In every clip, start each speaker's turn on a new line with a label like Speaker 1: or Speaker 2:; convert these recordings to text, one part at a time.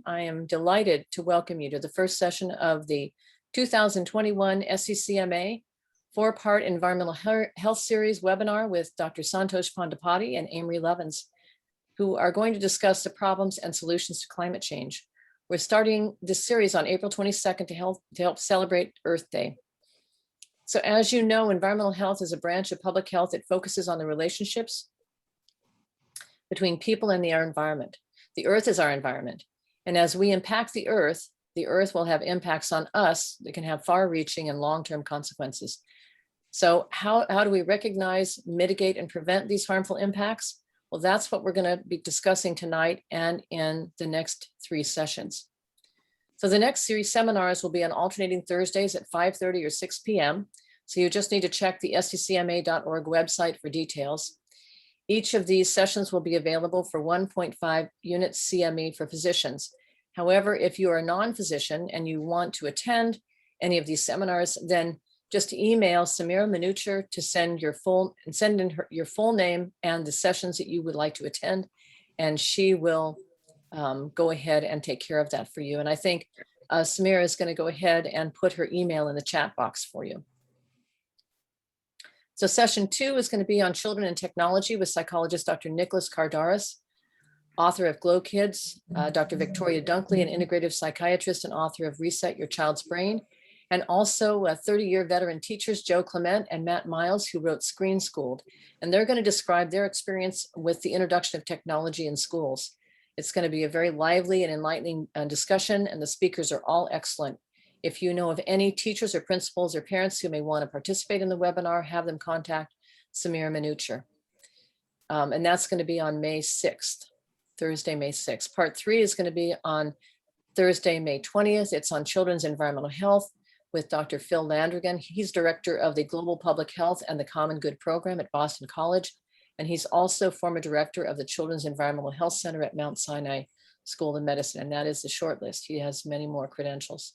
Speaker 1: everyone. I am delighted to welcome you to the first session of the 2021 SCCMA four-part Environmental Health Series webinar with Dr. Santosh Pandipati and Amory Lovins, who are going to discuss the problems and solutions to climate change. We're starting this series on April 22nd to help celebrate Earth Day. So as you know, environmental health is a branch of public health that focuses on the relationships between people and our environment. The Earth is our environment. And as we impact the Earth will have impacts on us that can have far-reaching and long-term consequences. So how do we recognize, mitigate, and prevent these harmful impacts? Well, that's what we're going to be discussing tonight and in the next 3 sessions. So the next series seminars will be on alternating Thursdays at 5:30 or 6 p.m. So you just need to check the sccma.org website for details. Each of these sessions will be available for 1.5 units CME for physicians. However, if you are a non-physician and you want to attend any of these seminars, then just email Samira Manucher to send in your full name and the sessions that you would like to attend, and she will go ahead and take care of that for you. And I think Samira is going to go ahead and put her email in the chat box for you. So session 2 is going to be on children and technology with psychologist Dr. Nicholas Kardaras, author of Glow Kids, Dr. Victoria Dunkley, an integrative psychiatrist and author of Reset Your Child's Brain, and also 30-year veteran teachers Joe Clement and Matt Miles, who wrote Screen Schooled. And they're going to describe their experience with the introduction of technology in schools. It's going to be a very lively and enlightening discussion, and the speakers are all excellent. If you know of any teachers or principals or parents who may want to participate in the webinar, have them contact Samira Manucher. And that's going to be on May 6th, Thursday, May 6th. Part 3 is going to be on Thursday, May 20th. It's on children's environmental health with Dr. Phil Landrigan. He's director of the Global Public Health and the Common Good Program at Boston College. And he's also former director of the Children's Environmental Health Center at Mount Sinai School of Medicine. And that is the short list. He has many more credentials.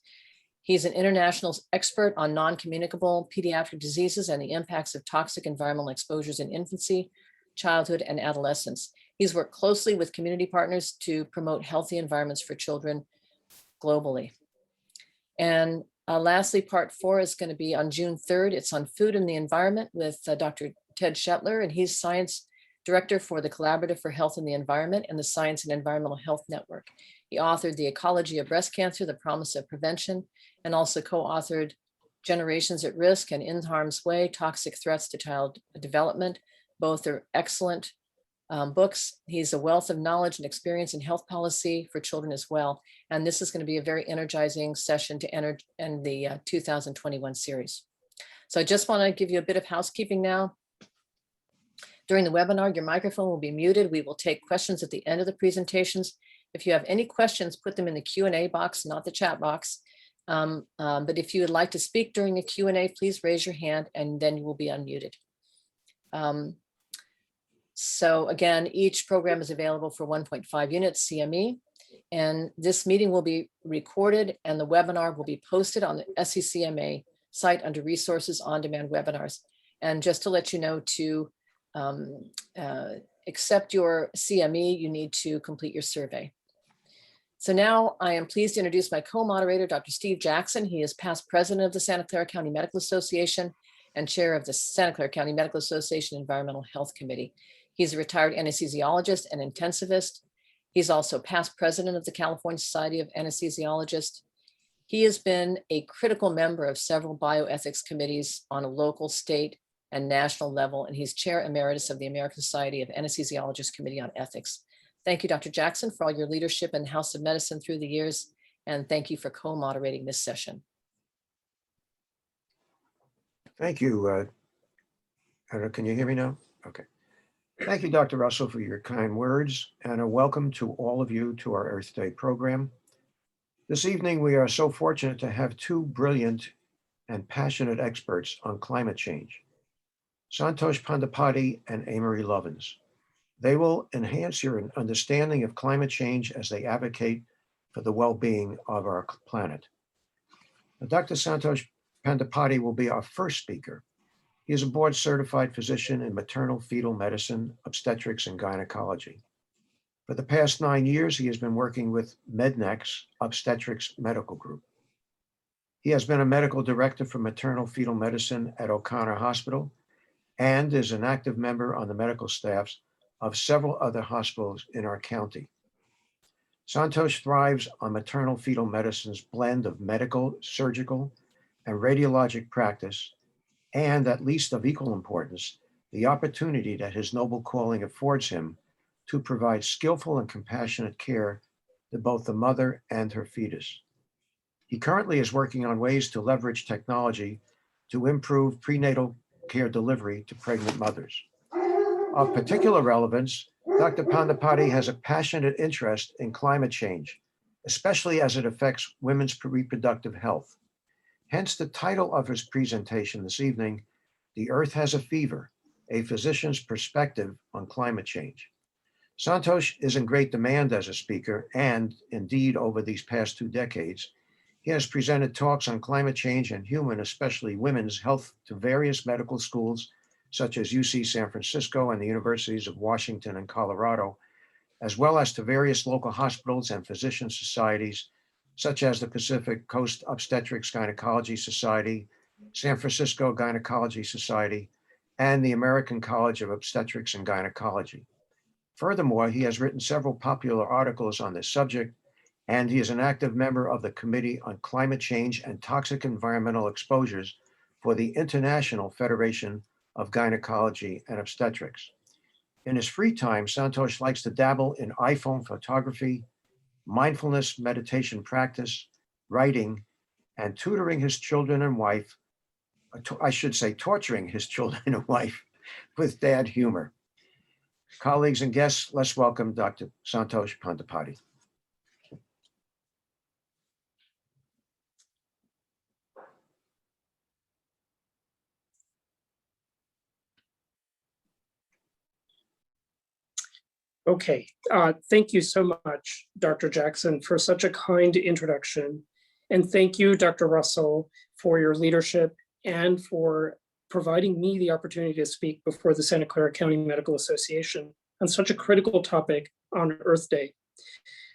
Speaker 1: He's an international expert on non-communicable pediatric diseases and the impacts of toxic environmental exposures in infancy, childhood, and adolescence. He's worked closely with community partners to promote healthy environments for children globally. And lastly, part 4 is going to be on June 3rd. It's on food and the environment with Dr. Ted Shetler, and he's science director for the Collaborative for Health and the Environment and the Science and Environmental Health Network. He authored The Ecology of Breast Cancer, The Promise of Prevention, and also co-authored Generations at Risk and In Harm's Way, Toxic Threats to Child Development. Both are excellent books. He's a wealth of knowledge and experience in health policy for children as well. And this is going to be a very energizing session to enter in the 2021 series. So I just want to give you a bit of housekeeping now. During the webinar, your microphone will be muted. We will take questions at the end of the presentations. If you have any questions, put them in the Q&A box, not the chat box. But if you would like to speak during the Q&A, please raise your hand and then you will be unmuted. So again, each program is available for 1.5 units CME. And this meeting will be recorded and the webinar will be posted on the SCCMA site under Resources On-Demand Webinars. And just to let you know, to accept your CME, you need to complete your survey. So now I am pleased to introduce my co-moderator, Dr. Steve Jackson. He is past president of the Santa Clara County Medical Association and chair of the Santa Clara County Medical Association Environmental Health Committee. He's a retired anesthesiologist and intensivist. He's also past president of the California Society of Anesthesiologists. He has been a critical member of several bioethics committees on a local, state, and national level, and he's chair emeritus of the American Society of Anesthesiologists Committee on Ethics. Thank you, Dr. Jackson, for all your leadership in the House of Medicine through the years, and thank you for co-moderating this session.
Speaker 2: Thank you. Can you hear me now? Okay. Thank you, Dr. Russell, for your kind words, and a welcome to all of you to our Earth Day program. This evening, we are so fortunate to have 2 brilliant and passionate experts on climate change, Santosh Pandipati and Amory Lovins. They will enhance your understanding of climate change as they advocate for the well-being of our planet. Now, Dr. Santosh Pandipati will be our first speaker. He is a board-certified physician in maternal-fetal medicine, obstetrics, and gynecology. For the past 9 years, he has been working with Mednex Obstetrics Medical Group. He has been a medical director for maternal-fetal medicine at O'Connor Hospital and is an active member on the medical staffs of several other hospitals in our county. Santosh thrives on maternal-fetal medicine's blend of medical, surgical, and radiologic practice, and at least of equal importance, the opportunity that his noble calling affords him to provide skillful and compassionate care to both the mother and her fetus. He currently is working on ways to leverage technology to improve prenatal care delivery to pregnant mothers. Of particular relevance, Dr. Pandipati has a passionate interest in climate change, especially as it affects women's reproductive health. Hence the title of his presentation this evening, The Earth Has a Fever, a Physician's Perspective on Climate Change. Santosh is in great demand as a speaker, and indeed over these past 2 decades, he has presented talks on climate change and human, especially women's health to various medical schools, such as UC San Francisco and the universities of Washington and Colorado, as well as to various local hospitals and physician societies, such as the Pacific Coast Obstetrics Gynecology Society, San Francisco Gynecology Society, and the American College of Obstetrics and Gynecology. Furthermore, he has written several popular articles on this subject, and he is an active member of the Committee on Climate Change and Toxic Environmental Exposures for the International Federation of Gynecology and Obstetrics. In his free time, Santosh likes to dabble in iPhone photography, mindfulness meditation practice, writing, and tutoring his children and wife, I should say torturing his children and wife with dad humor. Colleagues and guests, let's welcome Dr. Santosh Pandipati.
Speaker 3: Okay, thank you so much, Dr. Jackson, for such a kind introduction. And thank you, Dr. Russell, for your leadership and for providing me the opportunity to speak before the Santa Clara County Medical Association on such a critical topic on Earth Day.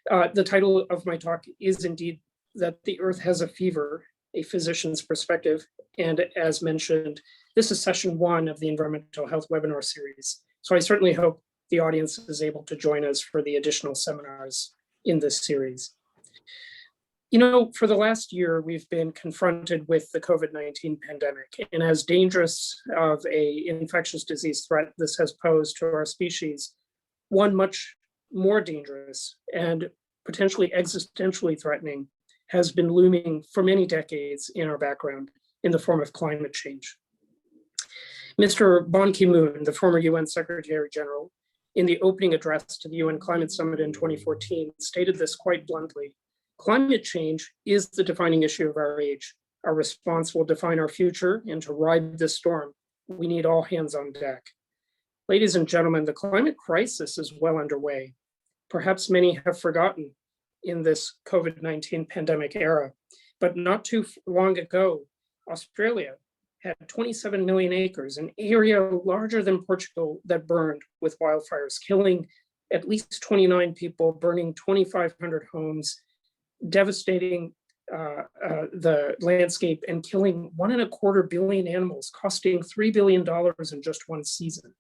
Speaker 3: The title of my talk is indeed that the Earth has a fever, a physician's perspective. And as mentioned, this is session 1 of the Environmental Health webinar series. So I certainly hope the audience is able to join us for the additional seminars in this series. You know, for the last year, we've been confronted with the COVID-19 pandemic, and as dangerous of a infectious disease threat this has posed to our species, one much more dangerous and potentially existentially threatening has been looming for many decades in our background in the form of climate change. Mr. Ban Ki-moon, the former UN Secretary General, in the opening address to the UN Climate Summit in 2014, stated this quite bluntly: climate change is the defining issue of our age. Our response will define our future, and to ride this storm, we need all hands on deck. Ladies and gentlemen, the climate crisis is well underway. Perhaps many have forgotten in this COVID-19 pandemic era, but not too long ago, Australia had 27 million acres, an area larger than Portugal, that burned with wildfires, killing at least 29 people, burning 2,500 homes, devastating the landscape, and killing 1.25 billion animals, costing $3 billion in just one season.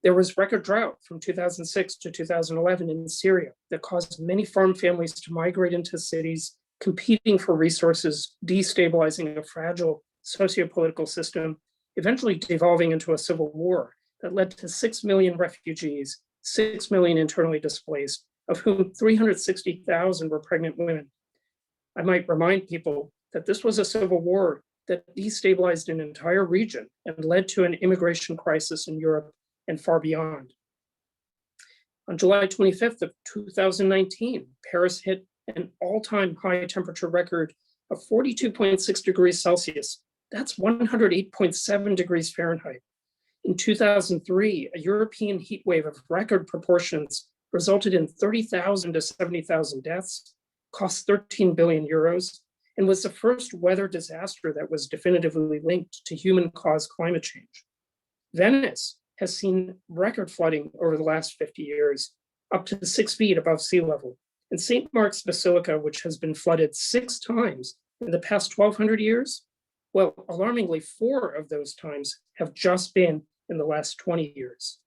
Speaker 3: There was record drought from 2006 to 2011 in Syria that caused many farm families to migrate into cities, competing for resources, destabilizing a fragile sociopolitical system, eventually devolving into a civil war that led to 6 million refugees, 6 million internally displaced, of whom 360,000 were pregnant women. I might remind people that this was a civil war that destabilized an entire region and led to an immigration crisis in Europe and far beyond. On July 25th of 2019, Paris hit an all-time high temperature record of 42.6 degrees Celsius. That's 108.7 degrees Fahrenheit. In 2003, a European heat wave of record proportions resulted in 30,000 to 70,000 deaths, cost 13 billion euros, and was the first weather disaster that was definitively linked to human-caused climate change. Venice has seen record flooding over the last 50 years, up to 6 feet above sea level. And St. Mark's Basilica, which has been flooded 6 times in the past 1,200 years, well, alarmingly, 4 of those times have just been in the last 20 years.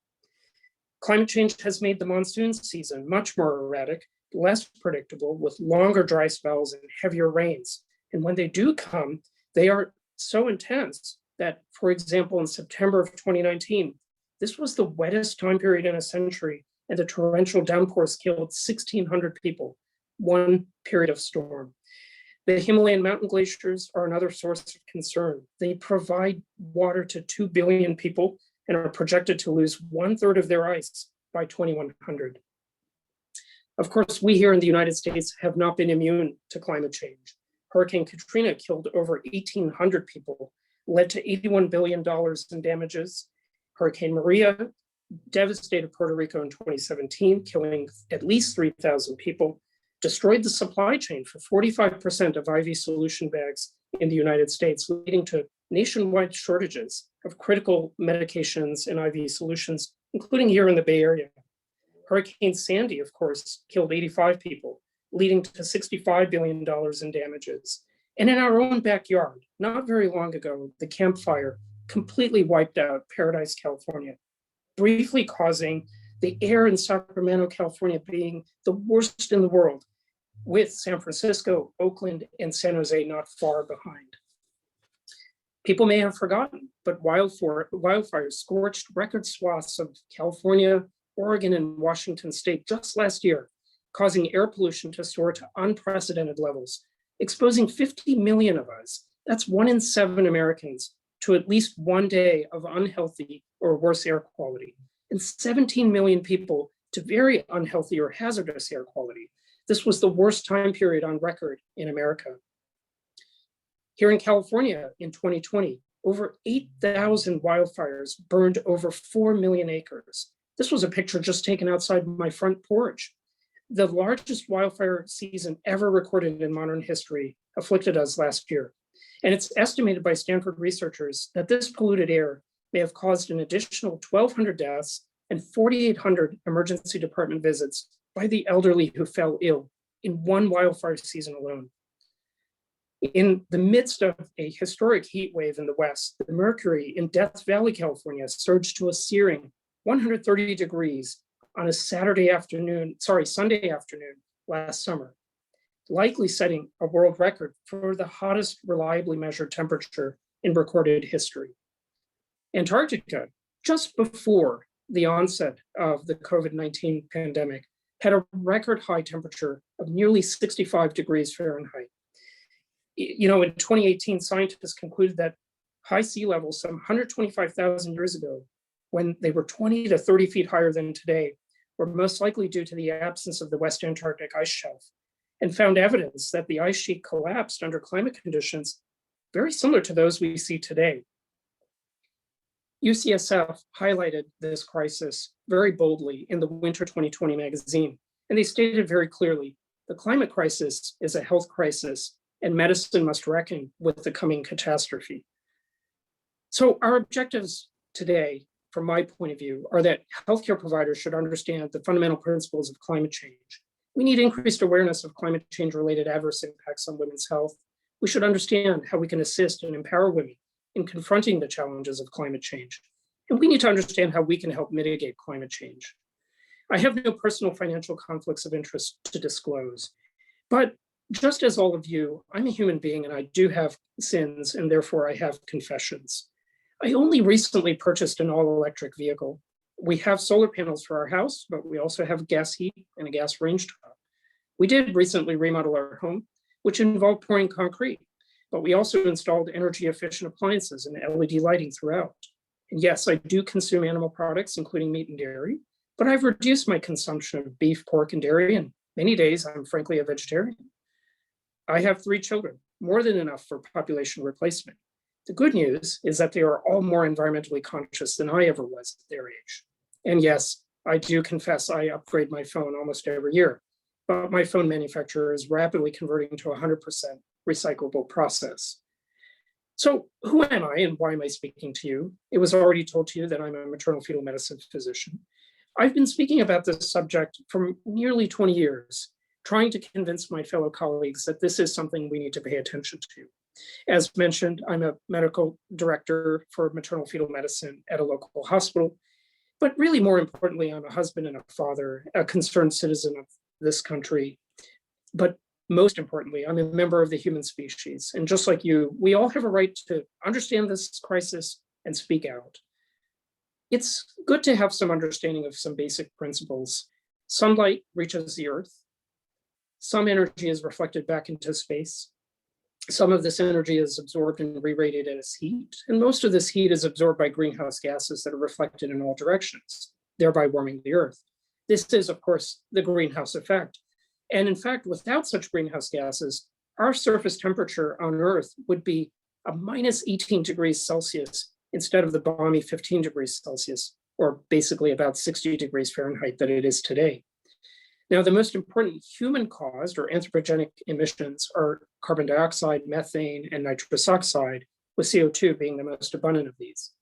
Speaker 3: Climate change has made the monsoon season much more erratic, less predictable, with longer dry spells and heavier rains. And when they do come, they are so intense that, for example, in September of 2019, this was the wettest time period in a century, and the torrential downpours killed 1,600 people, one period of storm. The Himalayan mountain glaciers are another source of concern. They provide water to 2 billion people and are projected to lose 1/3 of their ice by 2100. Of course, we here in the United States have not been immune to climate change. Hurricane Katrina killed over 1,800 people, led to $81 billion in damages. Hurricane Maria devastated Puerto Rico in 2017, killing at least 3,000 people, destroyed the supply chain for 45% of IV solution bags in the United States, leading to nationwide shortages of critical medications and IV solutions, including here in the Bay Area. Hurricane Sandy, of course, killed 85 people, leading to $65 billion in damages. And in our own backyard, not very long ago, the Camp Fire completely wiped out Paradise, California, briefly causing the air in Sacramento, California being the worst in the world, with San Francisco, Oakland, and San Jose not far behind. People may have forgotten, but wildfires scorched record swaths of California, Oregon, and Washington state just last year, causing air pollution to soar to unprecedented levels, exposing 50 million of us, that's 1 in 7 Americans, to at least 1 day of unhealthy or worse air quality, and 17 million people to very unhealthy or hazardous air quality. This was the worst time period on record in America. Here in California in 2020, over 8,000 wildfires burned over 4 million acres. This was a picture just taken outside my front porch. The largest wildfire season ever recorded in modern history afflicted us last year. And it's estimated by Stanford researchers that this polluted air may have caused an additional 1,200 deaths and 4,800 emergency department visits by the elderly who fell ill in one wildfire season alone. In the midst of a historic heat wave in the West, the mercury in Death Valley, California surged to a searing 130 degrees on a Sunday afternoon last summer, likely setting a world record for the hottest reliably measured temperature in recorded history. Antarctica, just before the onset of the COVID-19 pandemic, had a record high temperature of nearly 65 degrees Fahrenheit. You know, in 2018, scientists concluded that high sea levels some 125,000 years ago, when they were 20 to 30 feet higher than today, were most likely due to the absence of the West Antarctic ice shelf, and found evidence that the ice sheet collapsed under climate conditions very similar to those we see today. UCSF highlighted this crisis very boldly in the Winter 2020 magazine, and they stated very clearly, the climate crisis is a health crisis, and medicine must reckon with the coming catastrophe. So our objectives today, from my point of view, are that healthcare providers should understand the fundamental principles of climate change. We need increased awareness of climate change-related adverse impacts on women's health. We should understand how we can assist and empower women in confronting the challenges of climate change. And we need to understand how we can help mitigate climate change. I have no personal financial conflicts of interest to disclose, but just as all of you, I'm a human being and I do have sins, and therefore I have confessions. I only recently purchased an all-electric vehicle. We have solar panels for our house, but we also have gas heat and a gas range top. We did recently remodel our home, which involved pouring concrete, but we also installed energy efficient appliances and LED lighting throughout. And yes, I do consume animal products, including meat and dairy, but I've reduced my consumption of beef, pork, and dairy, and many days I'm frankly a vegetarian. I have 3 children, more than enough for population replacement. The good news is that they are all more environmentally conscious than I ever was at their age. And yes, I do confess I upgrade my phone almost every year, but my phone manufacturer is rapidly converting to 100% recyclable process. So who am I and why am I speaking to you? It was already told to you that I'm a maternal-fetal medicine physician. I've been speaking about this subject for nearly 20 years, trying to convince my fellow colleagues that this is something we need to pay attention to. As mentioned, I'm a medical director for maternal-fetal medicine at a local hospital, but really more importantly, I'm a husband and a father, a concerned citizen of this country. But most importantly, I'm a member of the human species. And just like you, we all have a right to understand this crisis and speak out. It's good to have some understanding of some basic principles. Sunlight reaches the earth. Some energy is reflected back into space. Some of this energy is absorbed and re-radiated as heat, and most of this heat is absorbed by greenhouse gases that are reflected in all directions, thereby warming the earth. This is, of course, the greenhouse effect. And in fact, without such greenhouse gases, our surface temperature on Earth would be a minus 18 degrees Celsius instead of the balmy 15 degrees Celsius, or basically about 60 degrees Fahrenheit that it is today. Now, the most important human-caused or anthropogenic emissions are carbon dioxide, methane, and nitrous oxide, with CO2 being the most abundant of these.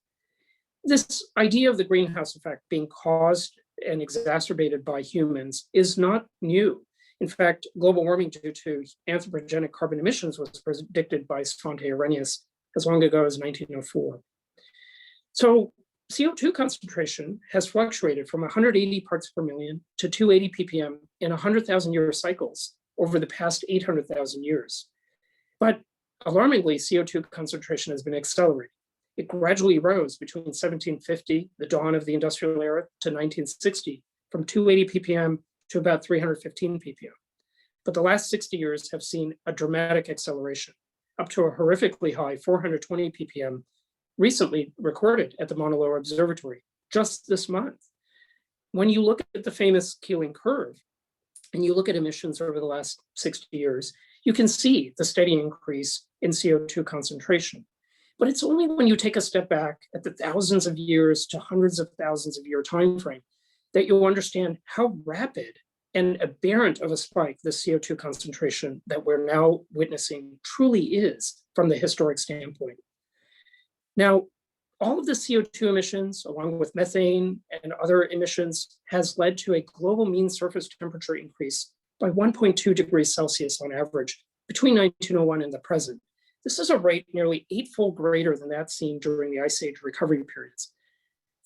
Speaker 3: This idea of the greenhouse effect being caused and exacerbated by humans is not new. In fact, global warming due to anthropogenic carbon emissions was predicted by Svante Arrhenius as long ago as 1904. So CO2 concentration has fluctuated from 180 parts per million to 280 ppm in 100,000-year cycles over the past 800,000 years. But alarmingly, CO2 concentration has been accelerating. It gradually rose between 1750, the dawn of the industrial era, to 1960, from 280 ppm to about 315 ppm. But the last 60 years have seen a dramatic acceleration, up to a horrifically high 420 ppm, recently recorded at the Mauna Loa Observatory just this month. When you look at the famous Keeling curve and you look at emissions over the last 60 years, you can see the steady increase in CO2 concentration. But it's only when you take a step back at the thousands of years to hundreds of thousands of year timeframe that you'll understand how rapid and aberrant of a spike the CO2 concentration that we're now witnessing truly is from the historic standpoint. Now, all of the CO2 emissions, along with methane and other emissions, has led to a global mean surface temperature increase by 1.2 degrees Celsius on average between 1901 and the present. This is a rate nearly 8-fold greater than that seen during the Ice Age recovery periods.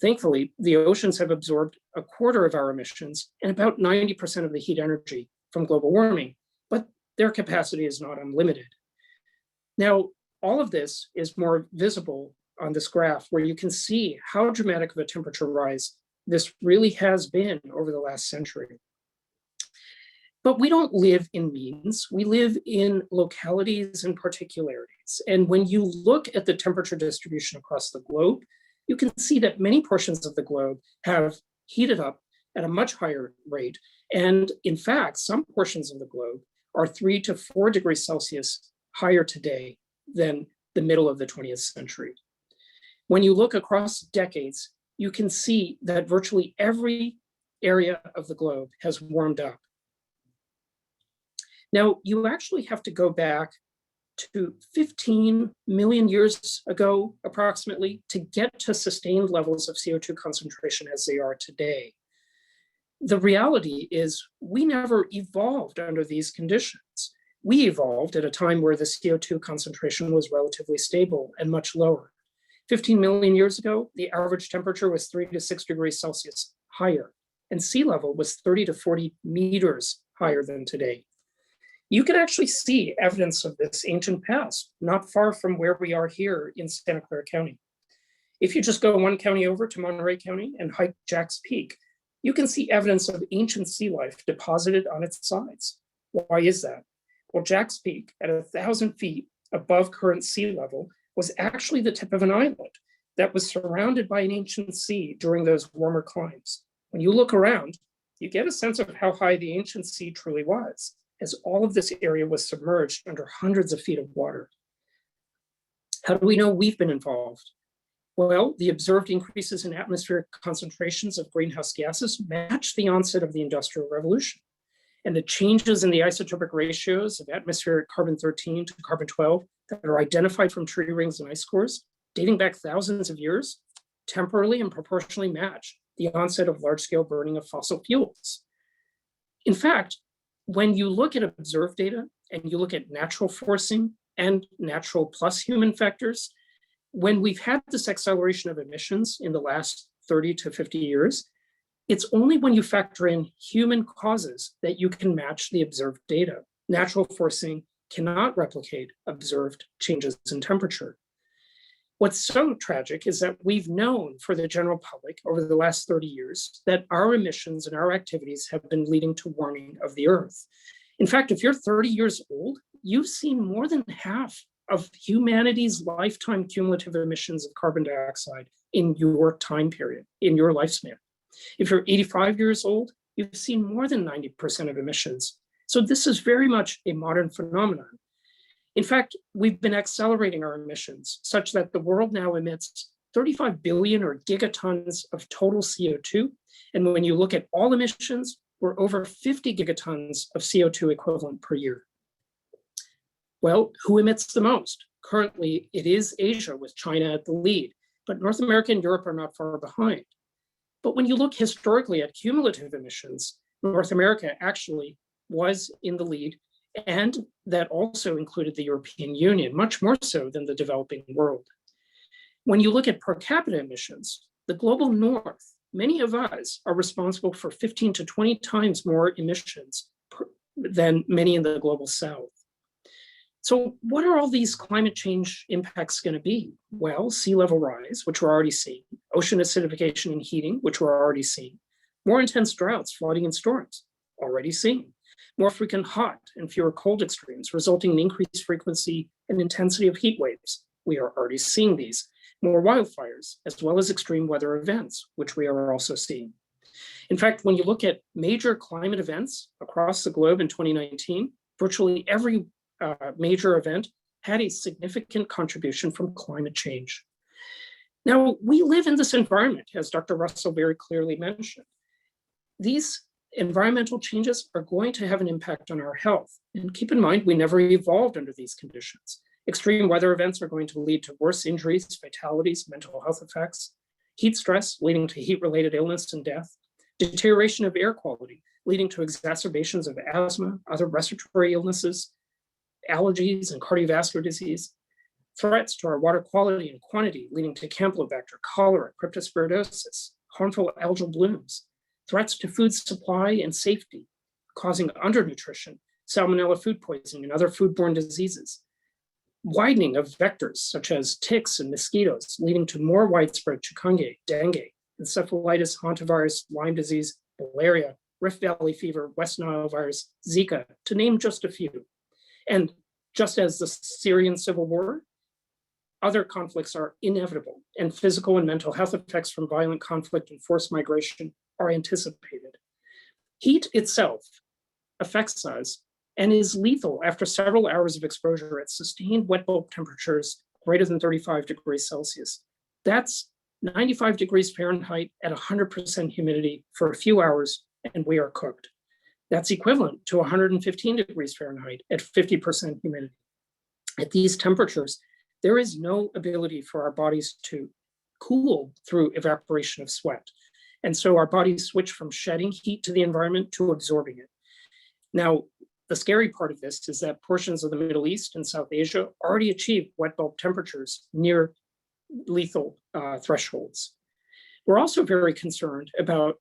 Speaker 3: Thankfully, the oceans have absorbed a quarter of our emissions and about 90% of the heat energy from global warming, but their capacity is not unlimited. Now, all of this is more visible on this graph, where you can see how dramatic of a temperature rise this really has been over the last century. But we don't live in means, we live in localities and particularities. And when you look at the temperature distribution across the globe, you can see that many portions of the globe have heated up at a much higher rate. And in fact, some portions of the globe are 3 to 4 degrees Celsius higher today than the middle of the 20th century. When you look across decades, you can see that virtually every area of the globe has warmed up. Now, you actually have to go back to 15 million years ago, approximately, to get to sustained levels of CO2 concentration as they are today. The reality is we never evolved under these conditions. We evolved at a time where the CO2 concentration was relatively stable and much lower. 15 million years ago, the average temperature was 3 to 6 degrees Celsius higher, and sea level was 30 to 40 meters higher than today. You can actually see evidence of this ancient past, not far from where we are here in Santa Clara County. If you just go one county over to Monterey County and hike Jack's Peak, you can see evidence of ancient sea life deposited on its sides. Why is that? Well, Jack's Peak, at 1,000 feet above current sea level, was actually the tip of an island that was surrounded by an ancient sea during those warmer climes. When you look around, you get a sense of how high the ancient sea truly was, as all of this area was submerged under hundreds of feet of water. How do we know we've been involved? Well, the observed increases in atmospheric concentrations of greenhouse gases match the onset of the Industrial Revolution. And the changes in the isotopic ratios of atmospheric carbon-13 to carbon-12 that are identified from tree rings and ice cores, dating back thousands of years, temporally and proportionally match the onset of large-scale burning of fossil fuels. In fact, when you look at observed data and you look at natural forcing and natural plus human factors, when we've had this acceleration of emissions in the last 30 to 50 years, it's only when you factor in human causes that you can match the observed data. Natural forcing cannot replicate observed changes in temperature. What's so tragic is that we've known for the general public over the last 30 years that our emissions and our activities have been leading to warming of the Earth. In fact, if you're 30 years old, you've seen more than half of humanity's lifetime cumulative emissions of carbon dioxide in your time period, in your lifespan. If you're 85 years old, you've seen more than 90% of emissions. So this is very much a modern phenomenon. In fact, we've been accelerating our emissions such that the world now emits 35 billion or gigatons of total CO2. And when you look at all emissions, we're over 50 gigatons of CO2 equivalent per year. Well, who emits the most? Currently, it is Asia with China at the lead, but North America and Europe are not far behind. But when you look historically at cumulative emissions, North America actually was in the lead, and that also included the European Union, much more so than the developing world. When you look at per capita emissions, the global north, many of us are responsible for 15 to 20 times more emissions than many in the global south. So what are all these climate change impacts going to be? Well, sea level rise, which we're already seeing, ocean acidification and heating, which we're already seeing, more intense droughts, flooding and storms, already seeing, more frequent hot and fewer cold extremes, resulting in increased frequency and intensity of heat waves. We are already seeing these, more wildfires, as well as extreme weather events, which we are also seeing. In fact, when you look at major climate events across the globe in 2019, virtually every major event had a significant contribution from climate change. Now, we live in this environment, as Dr. Russell very clearly mentioned. These environmental changes are going to have an impact on our health. And keep in mind, we never evolved under these conditions. Extreme weather events are going to lead to worse injuries, fatalities, mental health effects, heat stress leading to heat-related illness and death, deterioration of air quality leading to exacerbations of asthma, other respiratory illnesses, allergies and cardiovascular disease, threats to our water quality and quantity leading to Campylobacter, cholera, cryptosporidosis, harmful algal blooms, threats to food supply and safety, causing undernutrition, salmonella food poisoning, and other foodborne diseases, widening of vectors such as ticks and mosquitoes, leading to more widespread chikungunya, dengue, encephalitis, hantavirus, Lyme disease, malaria, Rift Valley fever, West Nile virus, Zika, to name just a few. And just as the Syrian civil war, other conflicts are inevitable, and physical and mental health effects from violent conflict and forced migration are anticipated. Heat itself affects us and is lethal after several hours of exposure at sustained wet bulb temperatures greater than 35 degrees Celsius. That's 95 degrees Fahrenheit at 100% humidity for a few hours, and we are cooked. That's equivalent to 115 degrees Fahrenheit at 50% humidity. At these temperatures, there is no ability for our bodies to cool through evaporation of sweat. And so our bodies switch from shedding heat to the environment to absorbing it. Now, the scary part of this is that portions of the Middle East and South Asia already achieve wet bulb temperatures near lethal thresholds. We're also very concerned about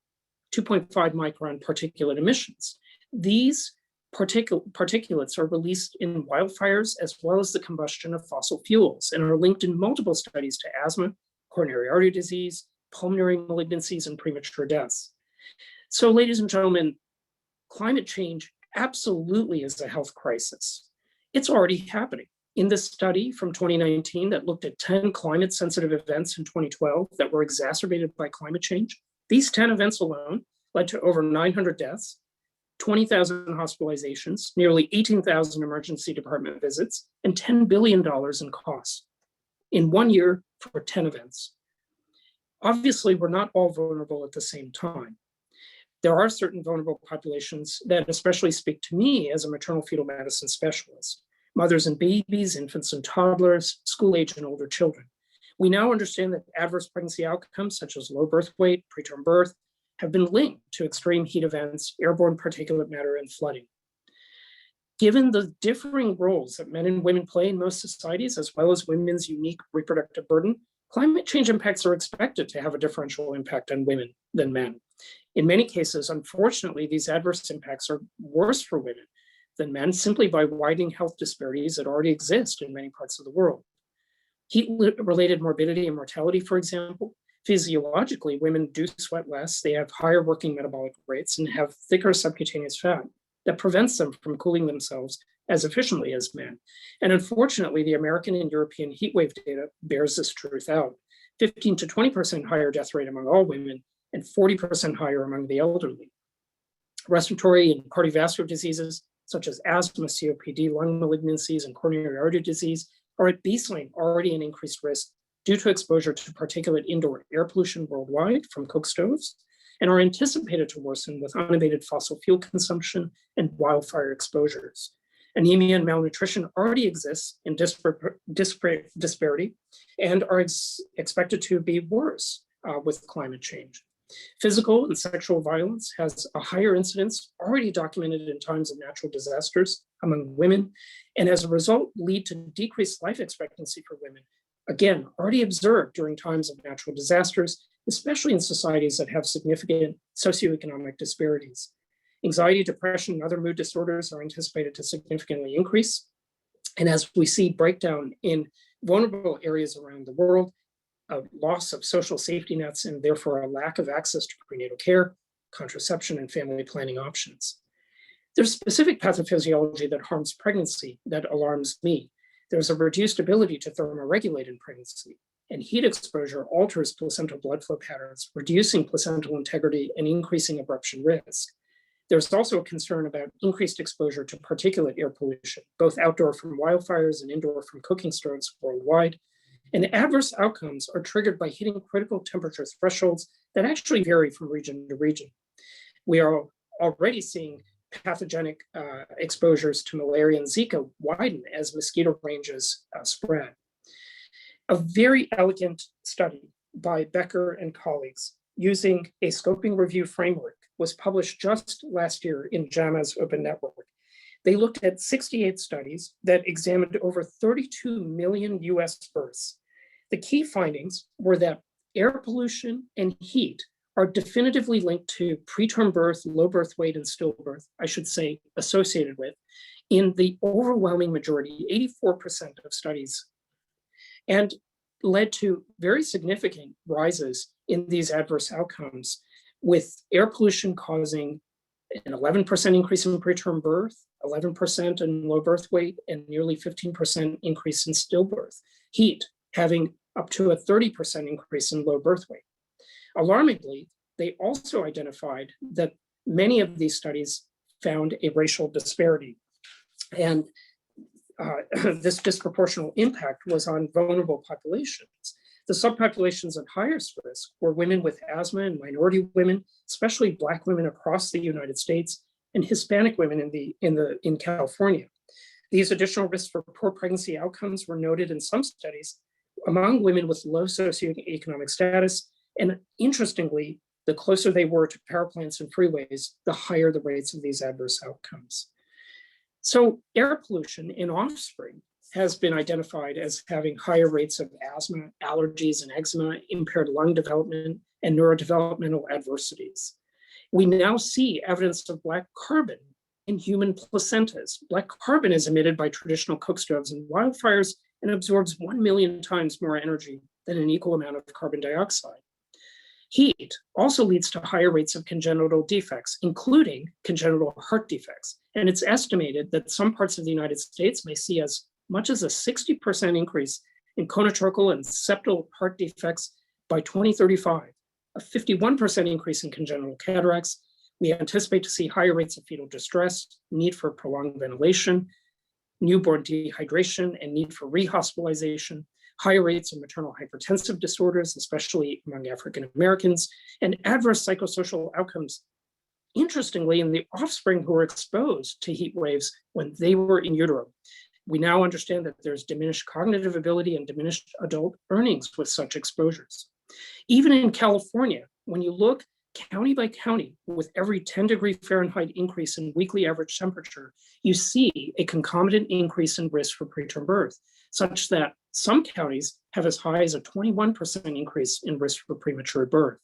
Speaker 3: 2.5 micron particulate emissions. These particulates are released in wildfires as well as the combustion of fossil fuels and are linked in multiple studies to asthma, coronary artery disease, pulmonary malignancies, and premature deaths. So, ladies and gentlemen, climate change absolutely is a health crisis. It's already happening. In this study from 2019 that looked at 10 climate-sensitive events in 2012 that were exacerbated by climate change, these 10 events alone led to over 900 deaths, 20,000 hospitalizations, nearly 18,000 emergency department visits, and $10 billion in costs in 1 year for 10 events. Obviously, we're not all vulnerable at the same time. There are certain vulnerable populations that especially speak to me as a maternal-fetal medicine specialist: mothers and babies, infants and toddlers, school-age and older children. We now understand that adverse pregnancy outcomes, such as low birth weight, preterm birth, have been linked to extreme heat events, airborne particulate matter, and flooding. Given the differing roles that men and women play in most societies, as well as women's unique reproductive burden, climate change impacts are expected to have a differential impact on women than men. In many cases, unfortunately, these adverse impacts are worse for women than men simply by widening health disparities that already exist in many parts of the world. Heat-related morbidity and mortality, for example, physiologically, women do sweat less, they have higher working metabolic rates, and have thicker subcutaneous fat that prevents them from cooling themselves as efficiently as men. And unfortunately, the American and European heat wave data bears this truth out. 15 to 20% higher death rate among all women and 40% higher among the elderly. Respiratory and cardiovascular diseases, such as asthma, COPD, lung malignancies, and coronary artery disease, are at baseline already an increased risk due to exposure to particulate indoor air pollution worldwide from coke stoves, and are anticipated to worsen with unabated fossil fuel consumption and wildfire exposures. Anemia and malnutrition already exists in disparity and are expected to be worse with climate change. Physical and sexual violence has a higher incidence already documented in times of natural disasters among women, and as a result lead to decreased life expectancy for women, again, already observed during times of natural disasters, especially in societies that have significant socioeconomic disparities. Anxiety, depression, and other mood disorders are anticipated to significantly increase. And as we see breakdown in vulnerable areas around the world, a loss of social safety nets, and therefore a lack of access to prenatal care, contraception, and family planning options. There's specific pathophysiology that harms pregnancy that alarms me. There's a reduced ability to thermoregulate in pregnancy, and heat exposure alters placental blood flow patterns, reducing placental integrity and increasing abruption risk. There's also a concern about increased exposure to particulate air pollution, both outdoor from wildfires and indoor from cooking stoves worldwide. And adverse outcomes are triggered by hitting critical temperature thresholds that actually vary from region to region. We are already seeing pathogenic exposures to malaria and Zika widen as mosquito ranges spread. A very elegant study by Becker and colleagues using a scoping review framework was published just last year in JAMA's Open Network. They looked at 68 studies that examined over 32 million US births. The key findings were that air pollution and heat are definitively linked to preterm birth, low birth weight, and stillbirth, I should say, associated with, in the overwhelming majority, 84% of studies, and led to very significant rises in these adverse outcomes, with air pollution causing an 11% increase in preterm birth, 11% in low birth weight, and nearly 15% increase in stillbirth. Heat having up to a 30% increase in low birth weight. Alarmingly, they also identified that many of these studies found a racial disparity. And this disproportional impact was on vulnerable populations. The subpopulations at highest risk were women with asthma and minority women, especially Black women across the United States, and Hispanic women in California. These additional risks for poor pregnancy outcomes were noted in some studies among women with low socioeconomic status, and interestingly, the closer they were to power plants and freeways, the higher the rates of these adverse outcomes. So air pollution in offspring has been identified as having higher rates of asthma, allergies, and eczema, impaired lung development, and neurodevelopmental adversities. We now see evidence of Black carbon in human placentas. Black carbon is emitted by traditional cook stoves and wildfires and absorbs 1 million times more energy than an equal amount of carbon dioxide. Heat also leads to higher rates of congenital defects, including congenital heart defects. And it's estimated that some parts of the United States may see as much as a 60% increase in conotrachal and septal heart defects by 2035, a 51% increase in congenital cataracts. We anticipate to see higher rates of fetal distress, need for prolonged ventilation, newborn dehydration, and need for rehospitalization, higher rates of maternal hypertensive disorders, especially among African Americans, and adverse psychosocial outcomes, interestingly, in the offspring who were exposed to heat waves when they were in utero. We now understand that there's diminished cognitive ability and diminished adult earnings with such exposures. Even in California, when you look county by county, with every 10-degree Fahrenheit increase in weekly average temperature, you see a concomitant increase in risk for preterm birth, such that some counties have as high as a 21% increase in risk for premature birth.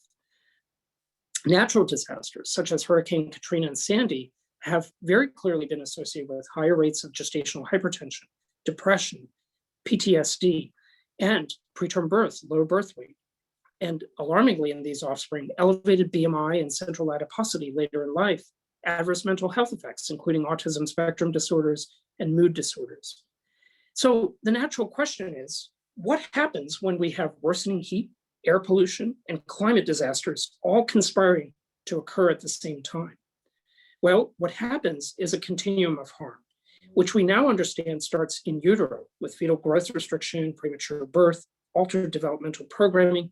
Speaker 3: Natural disasters, such as Hurricane Katrina and Sandy, have very clearly been associated with higher rates of gestational hypertension, depression, PTSD, and preterm birth, low birth weight. And alarmingly in these offspring, elevated BMI and central adiposity later in life, adverse mental health effects, including autism spectrum disorders and mood disorders. So the natural question is, what happens when we have worsening heat, air pollution, and climate disasters all conspiring to occur at the same time? Well, what happens is a continuum of harm, which we now understand starts in utero with fetal growth restriction, premature birth, altered developmental programming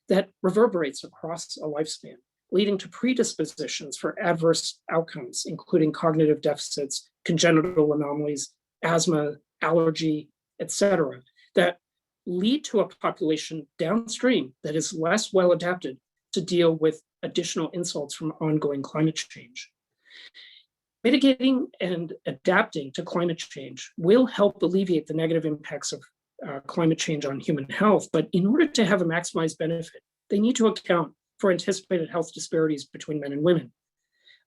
Speaker 3: that reverberates across a lifespan, leading to predispositions for adverse outcomes, including cognitive deficits, congenital anomalies, asthma, allergy, etc., that lead to a population downstream that is less well adapted to deal with additional insults from ongoing climate change. Mitigating and adapting to climate change will help alleviate the negative impacts of climate change on human health, but in order to have a maximized benefit, they need to account for anticipated health disparities between men and women.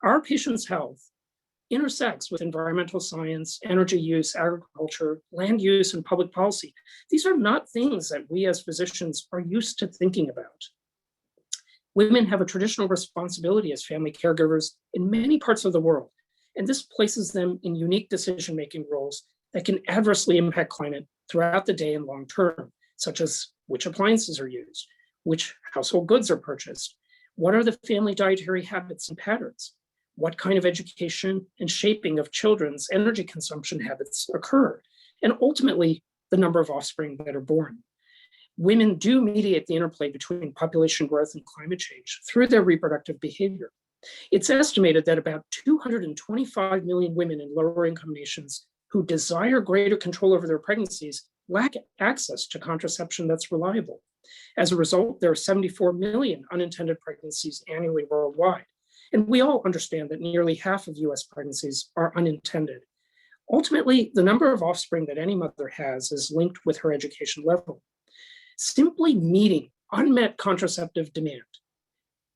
Speaker 3: Our patients' health intersects with environmental science, energy use, agriculture, land use, and public policy. These are not things that we as physicians are used to thinking about. Women have a traditional responsibility as family caregivers in many parts of the world, and this places them in unique decision-making roles that can adversely impact climate throughout the day and long term, such as which appliances are used, which household goods are purchased, what are the family dietary habits and patterns, what kind of education and shaping of children's energy consumption habits occur, and ultimately the number of offspring that are born. Women do mediate the interplay between population growth and climate change through their reproductive behavior. It's estimated that about 225 million women in lower income nations who desire greater control over their pregnancies lack access to contraception that's reliable. As a result, there are 74 million unintended pregnancies annually worldwide. And we all understand that nearly half of US pregnancies are unintended. Ultimately, the number of offspring that any mother has is linked with her education level. Simply meeting unmet contraceptive demand,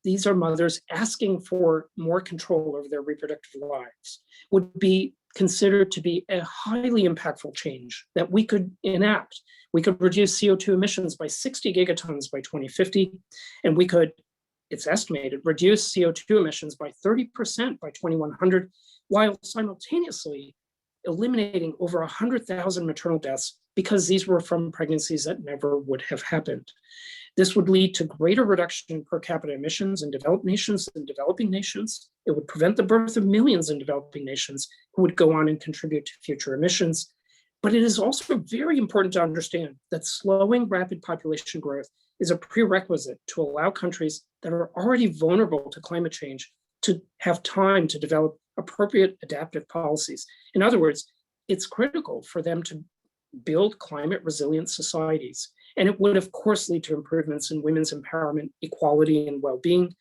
Speaker 3: these are mothers asking for more control over their reproductive lives, would be considered to be a highly impactful change that we could enact. We could reduce CO2 emissions by 60 gigatons by 2050, and we could, it's estimated, reduce CO2 emissions by 30% by 2100, while simultaneously eliminating over 100,000 maternal deaths because these were from pregnancies that never would have happened. This would lead to greater reduction in per capita emissions in developed nations and developing nations. It would prevent the birth of millions in developing nations who would go on and contribute to future emissions. But it is also very important to understand that slowing rapid population growth is a prerequisite to allow countries that are already vulnerable to climate change to have time to develop appropriate adaptive policies. In other words, it's critical for them to build climate resilient societies. And it would, of course, lead to improvements in women's empowerment, equality, and well-being,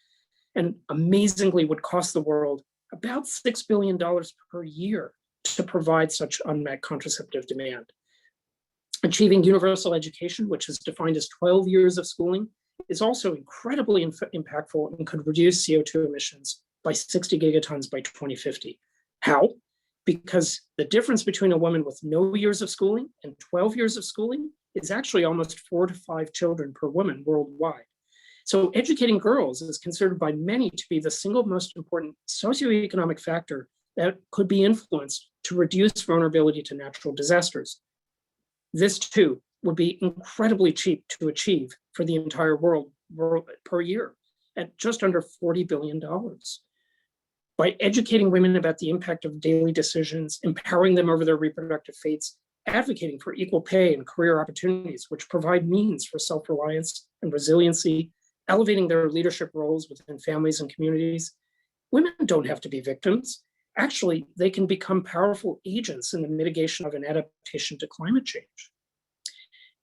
Speaker 3: and amazingly would cost the world about $6 billion per year to provide such unmet contraceptive demand. Achieving universal education, which is defined as 12 years of schooling, is also incredibly impactful and could reduce CO2 emissions by 60 gigatons by 2050. How? Because the difference between a woman with no years of schooling and 12 years of schooling is actually almost 4 to 5 children per woman worldwide. So educating girls is considered by many to be the single most important socioeconomic factor that could be influenced to reduce vulnerability to natural disasters. This too would be incredibly cheap to achieve for the entire world per year at just under $40 billion. By educating women about the impact of daily decisions, empowering them over their reproductive fates, advocating for equal pay and career opportunities, which provide means for self-reliance and resiliency, elevating their leadership roles within families and communities. Women don't have to be victims. Actually, they can become powerful agents in the mitigation of an adaptation to climate change.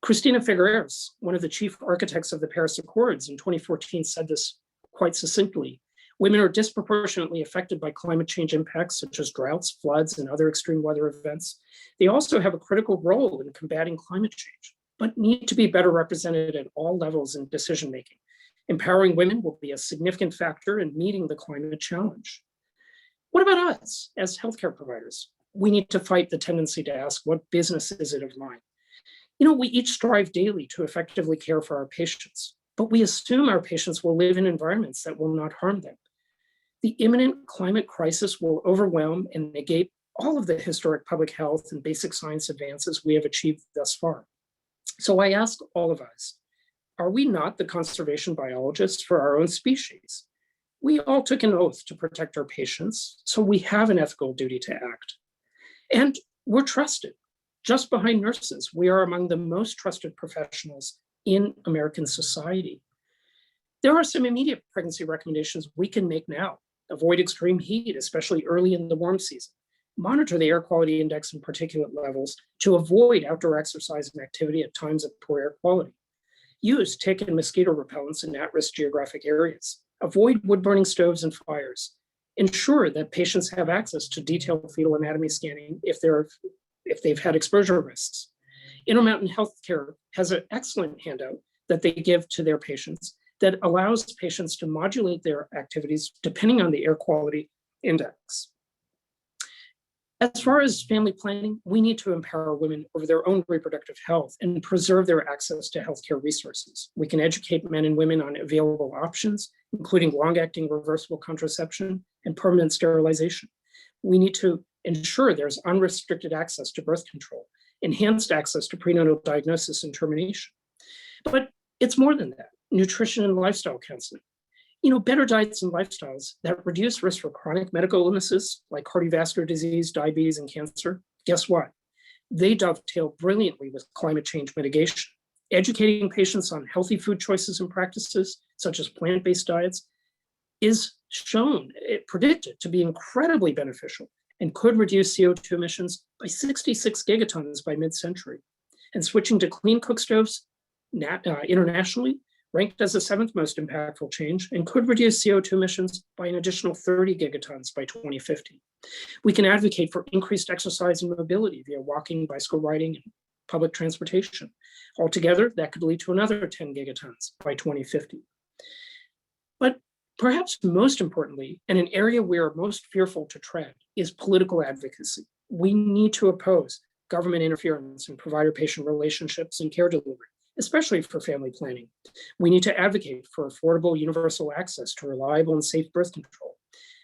Speaker 3: Cristina Figueres, one of the chief architects of the Paris Accords in 2014, said this quite succinctly. Women are disproportionately affected by climate change impacts such as droughts, floods, and other extreme weather events. They also have a critical role in combating climate change, but need to be better represented at all levels in decision-making. Empowering women will be a significant factor in meeting the climate challenge. What about us as healthcare providers? We need to fight the tendency to ask, what business is it of mine? We each strive daily to effectively care for our patients, but we assume our patients will live in environments that will not harm them. The imminent climate crisis will overwhelm and negate all of the historic public health and basic science advances we have achieved thus far. So I ask all of us, are we not the conservation biologists for our own species? We all took an oath to protect our patients, so we have an ethical duty to act. And we're trusted. Just behind nurses, we are among the most trusted professionals in American society. There are some immediate pregnancy recommendations we can make now. Avoid extreme heat, especially early in the warm season. Monitor the air quality index and particulate levels to avoid outdoor exercise and activity at times of poor air quality. Use tick and mosquito repellents in at-risk geographic areas. Avoid wood-burning stoves and fires. Ensure that patients have access to detailed fetal anatomy scanning if they've had exposure risks. Intermountain Healthcare has an excellent handout that they give to their patients that allows patients to modulate their activities depending on the air quality index. As far as family planning, we need to empower women over their own reproductive health and preserve their access to healthcare resources. We can educate men and women on available options, including long-acting reversible contraception and permanent sterilization. We need to ensure there's unrestricted access to birth control, enhanced access to prenatal diagnosis and termination. But it's more than that. Nutrition and lifestyle counseling. Better diets and lifestyles that reduce risk for chronic medical illnesses like cardiovascular disease, diabetes, and cancer. Guess what? They dovetail brilliantly with climate change mitigation. Educating patients on healthy food choices and practices, such as plant-based diets, is predicted to be incredibly beneficial and could reduce CO2 emissions by 66 gigatons by mid-century. And switching to clean cook stoves internationally ranked as the 7th most impactful change and could reduce CO2 emissions by an additional 30 gigatons by 2050. We can advocate for increased exercise and mobility via walking, bicycle riding, and public transportation. Altogether, that could lead to another 10 gigatons by 2050. But perhaps most importantly, and an area we are most fearful to tread, is political advocacy. We need to oppose government interference in provider-patient relationships and care delivery, especially for family planning. We need to advocate for affordable universal access to reliable and safe birth control.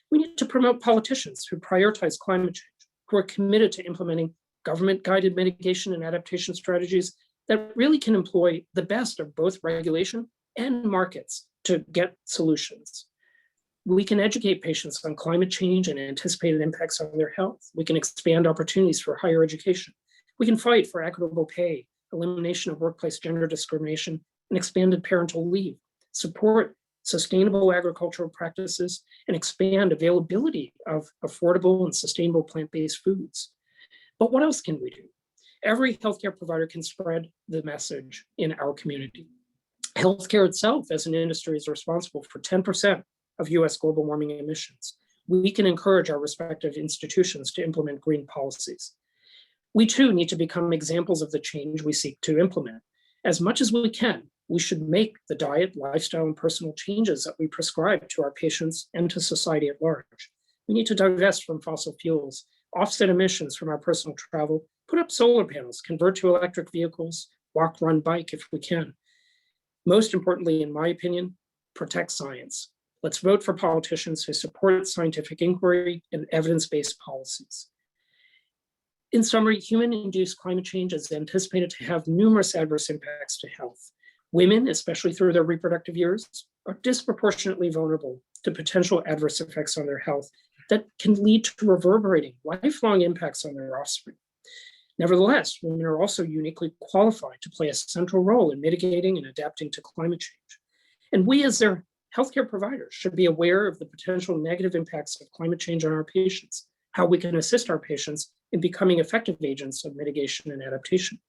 Speaker 3: We need to promote politicians who prioritize climate change, who are committed to implementing government-guided mitigation and adaptation strategies that really can employ the best of both regulation and markets to get solutions. We can educate patients on climate change and anticipated impacts on their health. We can expand opportunities for higher education. We can fight for equitable pay, elimination of workplace gender discrimination, and expanded parental leave, support sustainable agricultural practices, and expand availability of affordable and sustainable plant-based foods. But what else can we do? Every healthcare provider can spread the message in our community. Healthcare itself as an industry is responsible for 10% of US global warming emissions. We can encourage our respective institutions to implement green policies. We too need to become examples of the change we seek to implement. As much as we can, we should make the diet, lifestyle, and personal changes that we prescribe to our patients and to society at large. We need to divest from fossil fuels, offset emissions from our personal travel, put up solar panels, convert to electric vehicles, walk, run, bike if we can. Most importantly, in my opinion, protect science. Let's vote for politicians who support scientific inquiry and evidence-based policies. In summary, human-induced climate change is anticipated to have numerous adverse impacts to health. Women, especially through their reproductive years, are disproportionately vulnerable to potential adverse effects on their health that can lead to reverberating, lifelong impacts on their offspring. Nevertheless, women are also uniquely qualified to play a central role in mitigating and adapting to climate change. And we as their healthcare providers should be aware of the potential negative impacts of climate change on our patients, how we can assist our patients in becoming effective agents of mitigation and adaptation.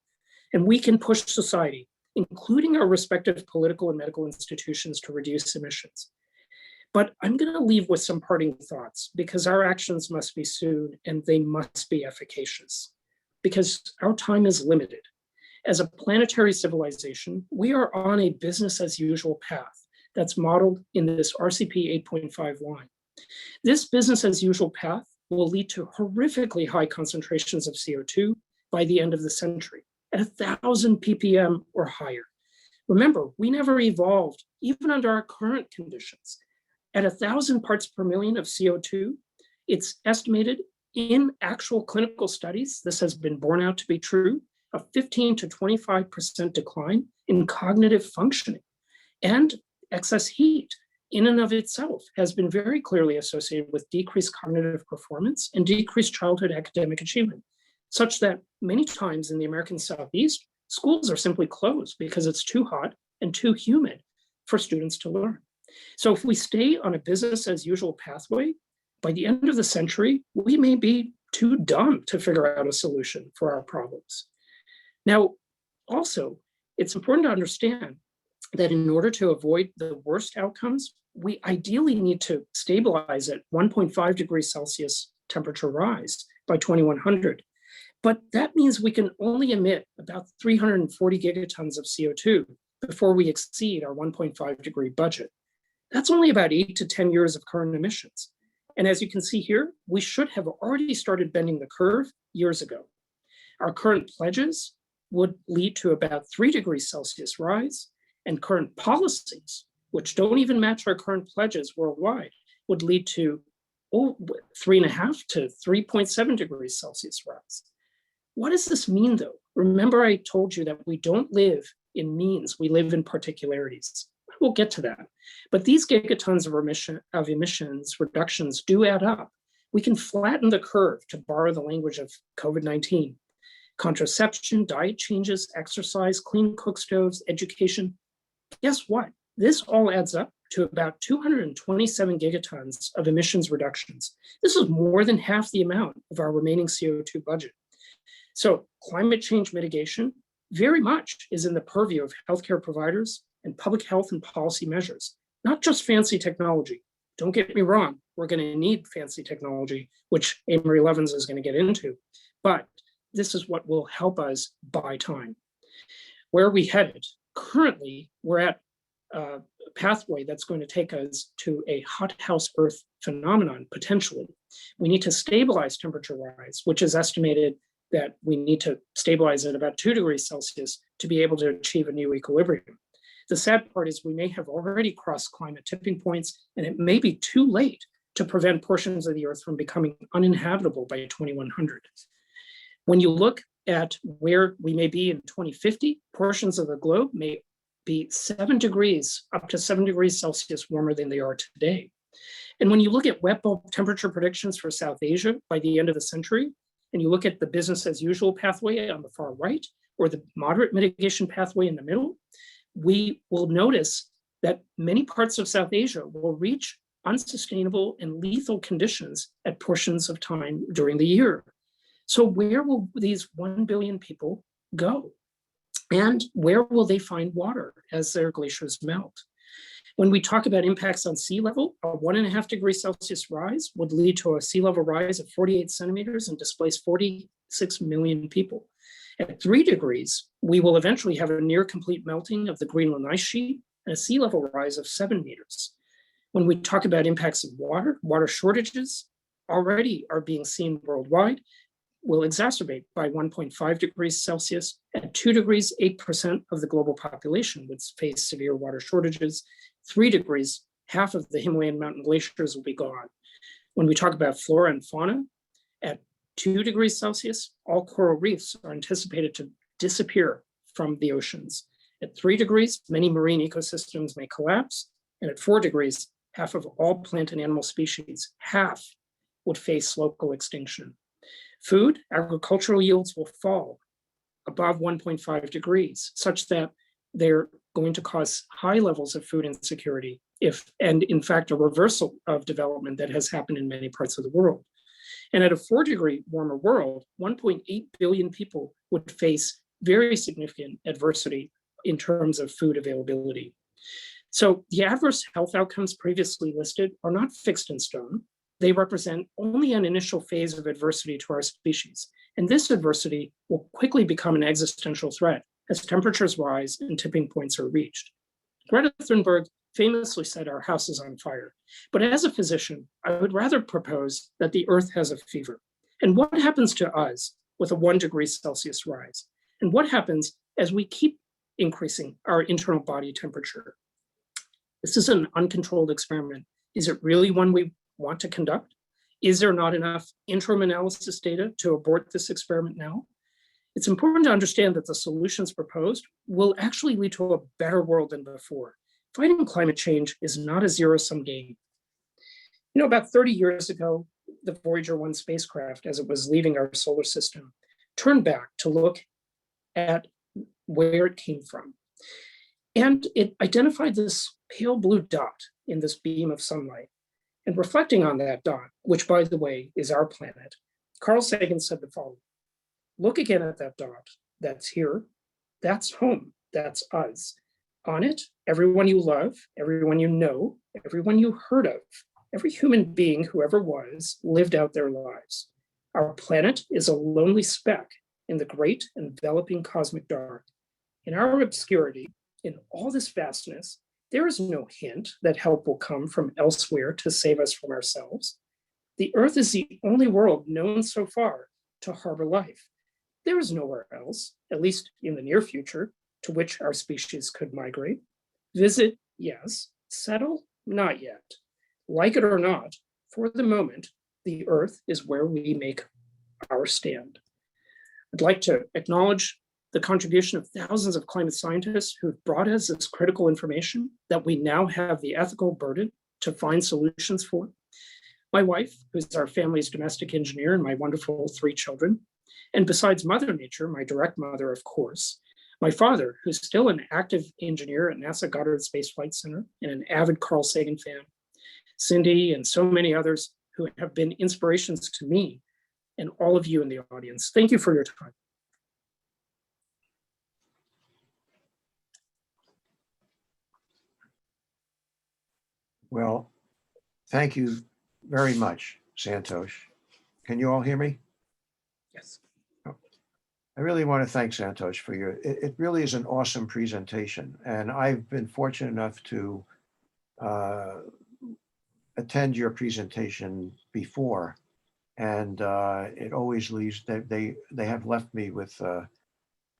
Speaker 3: And we can push society, including our respective political and medical institutions, to reduce emissions. But I'm going to leave with some parting thoughts, because our actions must be soon and they must be efficacious, because our time is limited. As a planetary civilization, we are on a business as usual path that's modeled in this RCP 8.5 line. This business as usual path will lead to horrifically high concentrations of CO2 by the end of the century, at 1,000 ppm or higher. Remember, we never evolved, even under our current conditions. At 1,000 parts per million of CO2, it's estimated in actual clinical studies, this has been borne out to be true, a 15 to 25% decline in cognitive functioning. And excess heat in and of itself has been very clearly associated with decreased cognitive performance and decreased childhood academic achievement, such that many times in the American Southeast, schools are simply closed because it's too hot and too humid for students to learn. So if we stay on a business as usual pathway, by the end of the century, we may be too dumb to figure out a solution for our problems. Now, also, it's important to understand that in order to avoid the worst outcomes, we ideally need to stabilize at 1.5 degrees Celsius temperature rise by 2100. But that means we can only emit about 340 gigatons of CO2 before we exceed our 1.5 degree budget. That's only about 8 to 10 years of current emissions. And as you can see here, we should have already started bending the curve years ago. Our current pledges would lead to about 3 degrees Celsius rise, and current policies, which don't even match our current pledges worldwide, would lead to 3.5 to 3.7 degrees Celsius rise. What does this mean, though? Remember, I told you that we don't live in means, we live in particularities. We'll get to that. But these gigatons of emissions reductions do add up. We can flatten the curve, to borrow the language of COVID-19. Contraception, diet changes, exercise, clean cook stoves, education. Guess what? This all adds up to about 227 gigatons of emissions reductions. This is more than half the amount of our remaining CO2 budget. So climate change mitigation very much is in the purview of healthcare providers and public health and policy measures, not just fancy technology. Don't get me wrong, we're going to need fancy technology, which Amory Lovins is going to get into, but this is what will help us buy time. Where are we headed? Currently, we're at a pathway that's going to take us to a hothouse Earth phenomenon, potentially. We need to stabilize temperature rise, which is estimated that we need to stabilize at about 2 degrees Celsius to be able to achieve a new equilibrium. The sad part is we may have already crossed climate tipping points, and it may be too late to prevent portions of the Earth from becoming uninhabitable by 2100. When you look at where we may be in 2050, portions of the globe may be 7 degrees, up to 7 degrees Celsius warmer than they are today. And when you look at wet bulb temperature predictions for South Asia by the end of the century, and you look at the business as usual pathway on the far right, or the moderate mitigation pathway in the middle, we will notice that many parts of South Asia will reach unsustainable and lethal conditions at portions of time during the year. So where will these 1 billion people go? And where will they find water as their glaciers melt? When we talk about impacts on sea level, a 1.5 degrees Celsius rise would lead to a sea level rise of 48 centimeters and displace 46 million people. At 3 degrees, we will eventually have a near complete melting of the Greenland ice sheet and a sea level rise of 7 meters. When we talk about impacts of water shortages already are being seen worldwide, will exacerbate by 1.5 degrees Celsius. At 2 degrees, 8% of the global population would face severe water shortages. 3 degrees, half of the Himalayan mountain glaciers will be gone. When we talk about flora and fauna, at 2 degrees Celsius, all coral reefs are anticipated to disappear from the oceans. At 3 degrees, many marine ecosystems may collapse. And at 4 degrees, half of all plant and animal species, half, would face local extinction. Food, agricultural yields will fall above 1.5 degrees, such that they're going to cause high levels of food insecurity, and in fact, a reversal of development that has happened in many parts of the world. And at a 4-degree warmer world, 1.8 billion people would face very significant adversity in terms of food availability. So the adverse health outcomes previously listed are not fixed in stone. They represent only an initial phase of adversity to our species. And this adversity will quickly become an existential threat as temperatures rise and tipping points are reached. Greta Thunberg famously said our house is on fire. But as a physician, I would rather propose that the Earth has a fever. And what happens to us with a 1 degree Celsius rise? And what happens as we keep increasing our internal body temperature? This is an uncontrolled experiment. Is it really one we want to conduct? Is there not enough interim analysis data to abort this experiment now? It's important to understand that the solutions proposed will actually lead to a better world than before. Fighting climate change is not a zero-sum game. You know, about 30 years ago, the Voyager 1 spacecraft, as it was leaving our solar system, turned back to look at where it came from. And it identified this pale blue dot in this beam of sunlight. And reflecting on that dot, which by the way is our planet, Carl Sagan said the following: look again at that dot, that's here, that's home, that's us. On it, everyone you love, everyone you know, everyone you heard of, every human being who ever was lived out their lives. Our planet is a lonely speck in the great enveloping cosmic dark. In our obscurity, in all this vastness, there is no hint that help will come from elsewhere to save us from ourselves. The Earth is the only world known so far to harbor life. There is nowhere else, at least in the near future, to which our species could migrate. Visit, yes. Settle, not yet. Like it or not, for the moment, the Earth is where we make our stand. I'd like to acknowledge the contribution of thousands of climate scientists who've brought us this critical information that we now have the ethical burden to find solutions for. My wife, who's our family's domestic engineer, and my wonderful 3 children. And besides Mother Nature, my direct mother, of course, my father, who's still an active engineer at NASA Goddard Space Flight Center and an avid Carl Sagan fan, Cindy, and so many others who have been inspirations to me and all of you in the audience. Thank you for your time.
Speaker 2: Well, thank you very much, Santosh. Can you all hear me?
Speaker 3: Yes.
Speaker 2: I really want to thank Santosh for it really is an awesome presentation. And I've been fortunate enough to attend your presentation before. And it always leaves, they have left me with a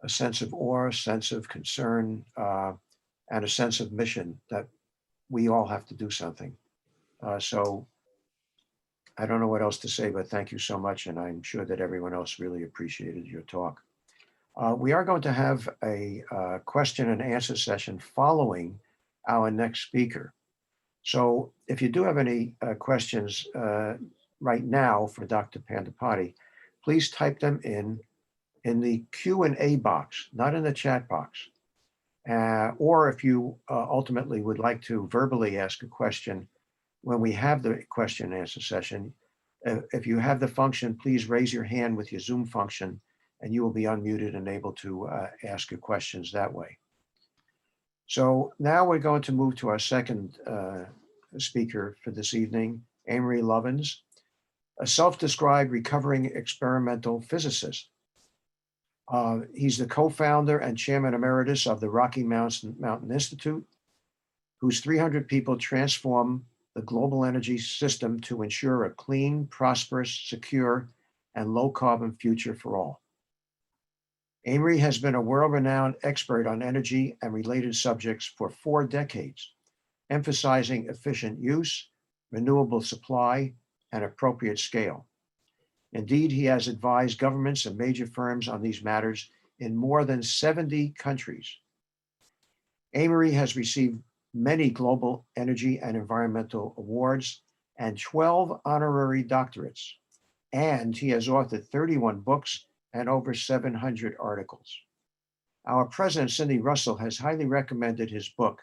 Speaker 2: sense of awe, a sense of concern, and a sense of mission that we all have to do something. So I don't know what else to say, but thank you so much. And I'm sure that everyone else really appreciated your talk. We are going to have a question and answer session following our next speaker. So if you do have any questions right now for Dr. Pandipati, please type them in the Q&A box, not in the chat box. Or if you ultimately would like to verbally ask a question when we have the question and answer session, if you have the function, please raise your hand with your Zoom function and you will be unmuted and able to ask your questions that way. So now we're going to move to our second speaker for this evening, Amory Lovins, a self-described recovering experimental physicist. He's the co-founder and chairman emeritus of the Rocky Mountain Institute, whose 300 people transform the global energy system to ensure a clean, prosperous, secure, and low-carbon future for all. Amory has been a world-renowned expert on energy and related subjects for 4 decades, emphasizing efficient use, renewable supply, and appropriate scale. Indeed, he has advised governments and major firms on these matters in more than 70 countries. Amory has received many global energy and environmental awards and 12 honorary doctorates, and he has authored 31 books and over 700 articles. Our president, Cindy Russell, has highly recommended his book,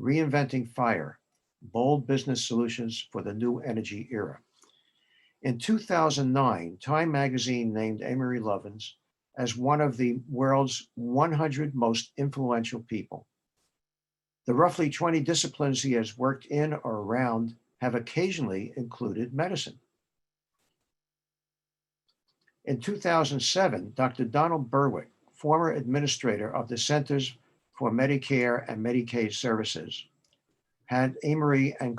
Speaker 2: Reinventing Fire: Bold Business Solutions for the New Energy Era. In 2009, Time magazine named Amory Lovins as one of the world's 100 most influential people. The roughly 20 disciplines he has worked in or around have occasionally included medicine. In 2007, Dr. Donald Berwick, former administrator of the Centers for Medicare and Medicaid Services, had Amory and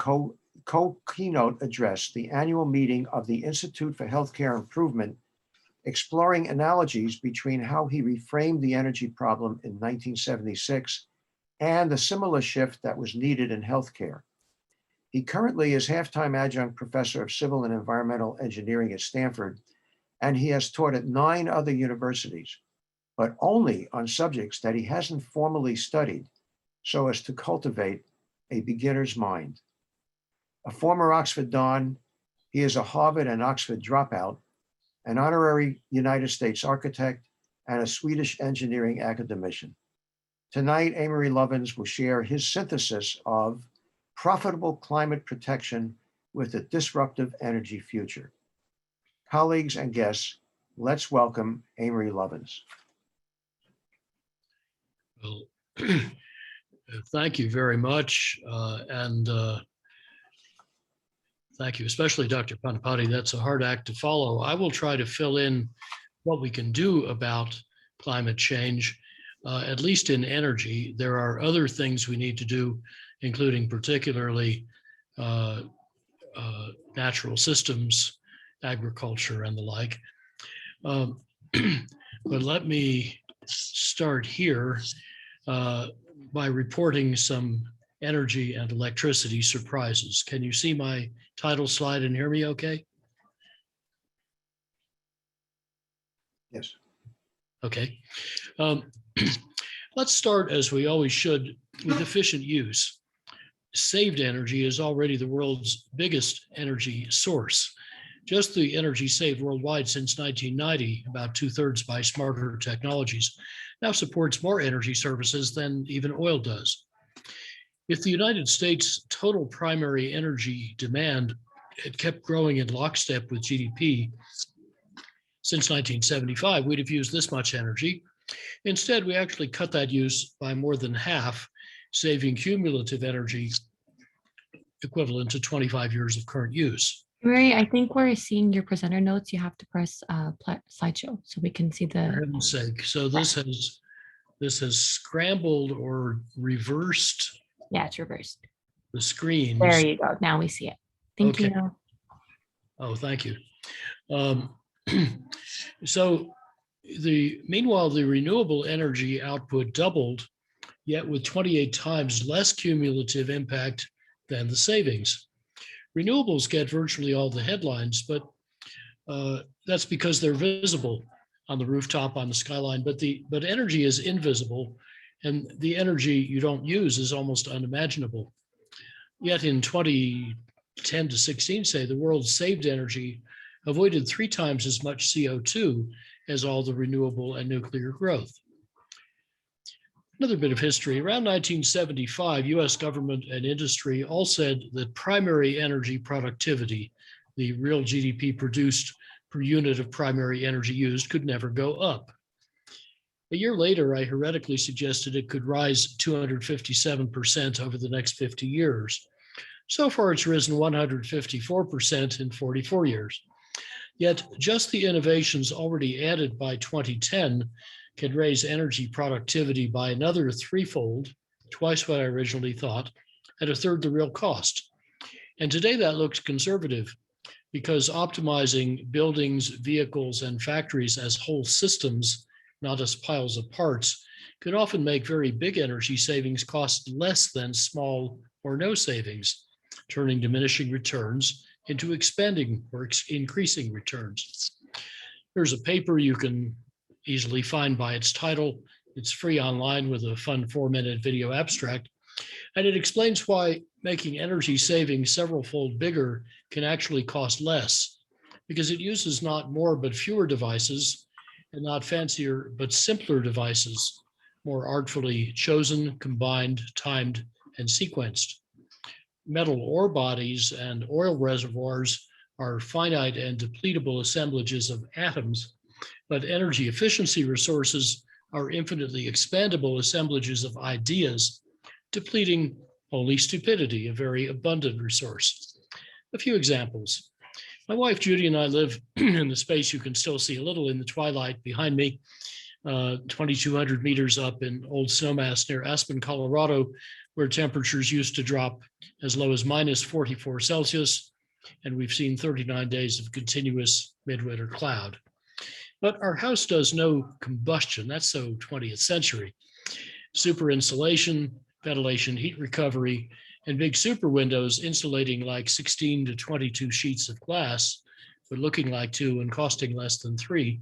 Speaker 2: co-keynote address the annual meeting of the Institute for Healthcare Improvement, exploring analogies between how he reframed the energy problem in 1976 and the similar shift that was needed in healthcare. He currently is half-time adjunct professor of civil and environmental engineering at Stanford, and he has taught at 9 other universities, but only on subjects that he hasn't formally studied, so as to cultivate a beginner's mind. A former Oxford Don, he is a Harvard and Oxford dropout, an honorary United States architect, and a Swedish engineering academician. Tonight, Amory Lovins will share his synthesis of profitable climate protection with a disruptive energy future. Colleagues and guests, let's welcome Amory Lovins.
Speaker 4: Well, thank you very much. Thank you, especially Dr. Pandipati. That's a hard act to follow. I will try to fill in what we can do about climate change, at least in energy. There are other things we need to do, including particularly natural systems, agriculture, and the like. But let me start here by reporting some energy and electricity surprises. Can you see my title slide and hear me okay?
Speaker 2: Yes.
Speaker 4: Okay. Let's start, as we always should, with efficient use. Saved energy is already the world's biggest energy source. Just the energy saved worldwide since 1990, about 2/3 by smarter technologies, now supports more energy services than even oil does. If the United States' total primary energy demand had kept growing in lockstep with GDP since 1975, we'd have used this much energy. Instead, we actually cut that use by more than half, saving cumulative energy equivalent to 25 years of current use.
Speaker 5: Mary, I think we're seeing your presenter notes. You have to press slideshow so we can see
Speaker 4: For
Speaker 5: the.
Speaker 4: heaven's sake. So this has scrambled or reversed
Speaker 5: Yeah, it's reversed.
Speaker 4: the screens.
Speaker 5: There you go. Now we see it. Thank
Speaker 4: Okay.
Speaker 5: you.
Speaker 4: Oh, thank you. So meanwhile, the renewable energy output doubled, yet with 28 times less cumulative impact than the savings. Renewables get virtually all the headlines, but that's because they're visible on the rooftop, on the skyline, but energy is invisible, and the energy you don't use is almost unimaginable. Yet in 2010 to 16, say, the world saved energy, avoided 3 times as much CO2 as all the renewable and nuclear growth. Another bit of history. Around 1975, US government and industry all said that primary energy productivity, the real GDP produced per unit of primary energy used, could never go up. A year later, I heretically suggested it could rise 257% over the next 50 years. So far, it's risen 154% in 44 years. Yet just the innovations already added by 2010 can raise energy productivity by another 3-fold, twice what I originally thought, at 1/3 the real cost. And today that looks conservative because optimizing buildings, vehicles, and factories as whole systems, not as piles of parts, can often make very big energy savings cost less than small or no savings, turning diminishing returns into expanding or increasing returns. Here's a paper you can easily find by its title. It's free online with a fun 4-minute video abstract. And it explains why making energy savings several-fold bigger can actually cost less, because it uses not more but fewer devices, and not fancier but simpler devices, more artfully chosen, combined, timed, and sequenced. Metal ore bodies and oil reservoirs are finite and depletable assemblages of atoms, but energy efficiency resources are infinitely expandable assemblages of ideas, depleting only stupidity, a very abundant resource. A few examples. My wife, Judy, and I live in the space you can still see a little in the twilight behind me, 2,200 meters up in Old Snowmass near Aspen, Colorado, where temperatures used to drop as low as minus 44 Celsius, and we've seen 39 days of continuous midwinter cloud. But our house does no combustion. That's so 20th century. Super insulation, ventilation, heat recovery, and big super windows insulating like 16 to 22 sheets of glass, but looking like 2 and costing less than 3,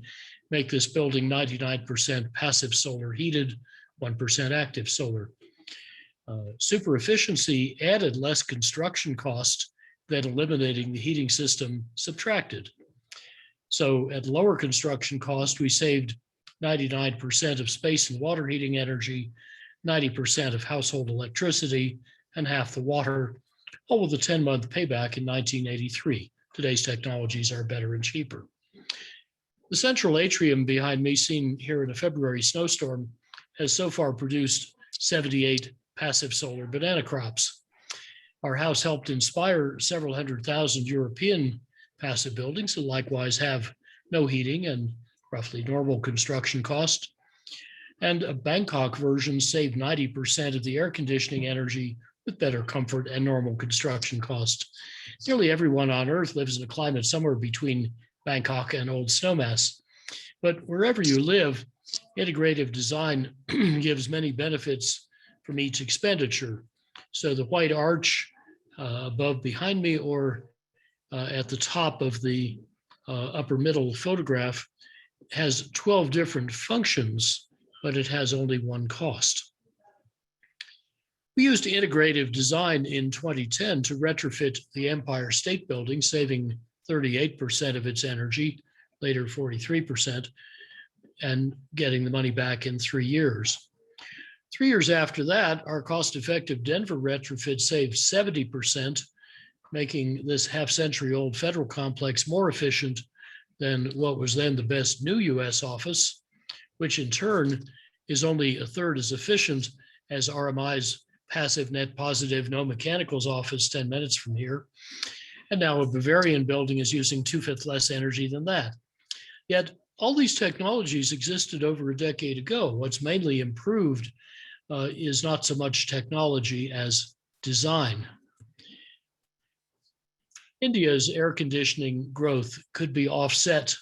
Speaker 4: make this building 99% passive solar heated, 1% active solar. Super efficiency added less construction cost than eliminating the heating system subtracted. So at lower construction cost, we saved 99% of space and water heating energy, 90% of household electricity, and half the water, all with a 10-month payback in 1983. Today's technologies are better and cheaper. The central atrium behind me, seen here in a February snowstorm, has so far produced 78 passive solar banana crops. Our house helped inspire several 100,000 European passive buildings that likewise have no heating and roughly normal construction cost. And a Bangkok version saved 90% of the air conditioning energy with better comfort and normal construction cost. Nearly everyone on Earth lives in a climate somewhere between Bangkok and Old Snowmass. But wherever you live, integrative design gives many benefits from each expenditure. So the white arch above behind me or at the top of the upper middle photograph has 12 different functions, but it has only one cost. We used integrative design in 2010 to retrofit the Empire State Building, saving 38% of its energy, later 43%, and getting the money back in 3 years. 3 years after that, our cost-effective Denver retrofit saved 70%, making this half-century-old federal complex more efficient than what was then the best new US office, which in turn is only a third as efficient as RMI's passive net positive no mechanicals office 10 minutes from here. And now a Bavarian building is using 2/5 less energy than that. Yet all these technologies existed over a decade ago. What's mainly improved is not so much technology as design. India's air conditioning growth could be offset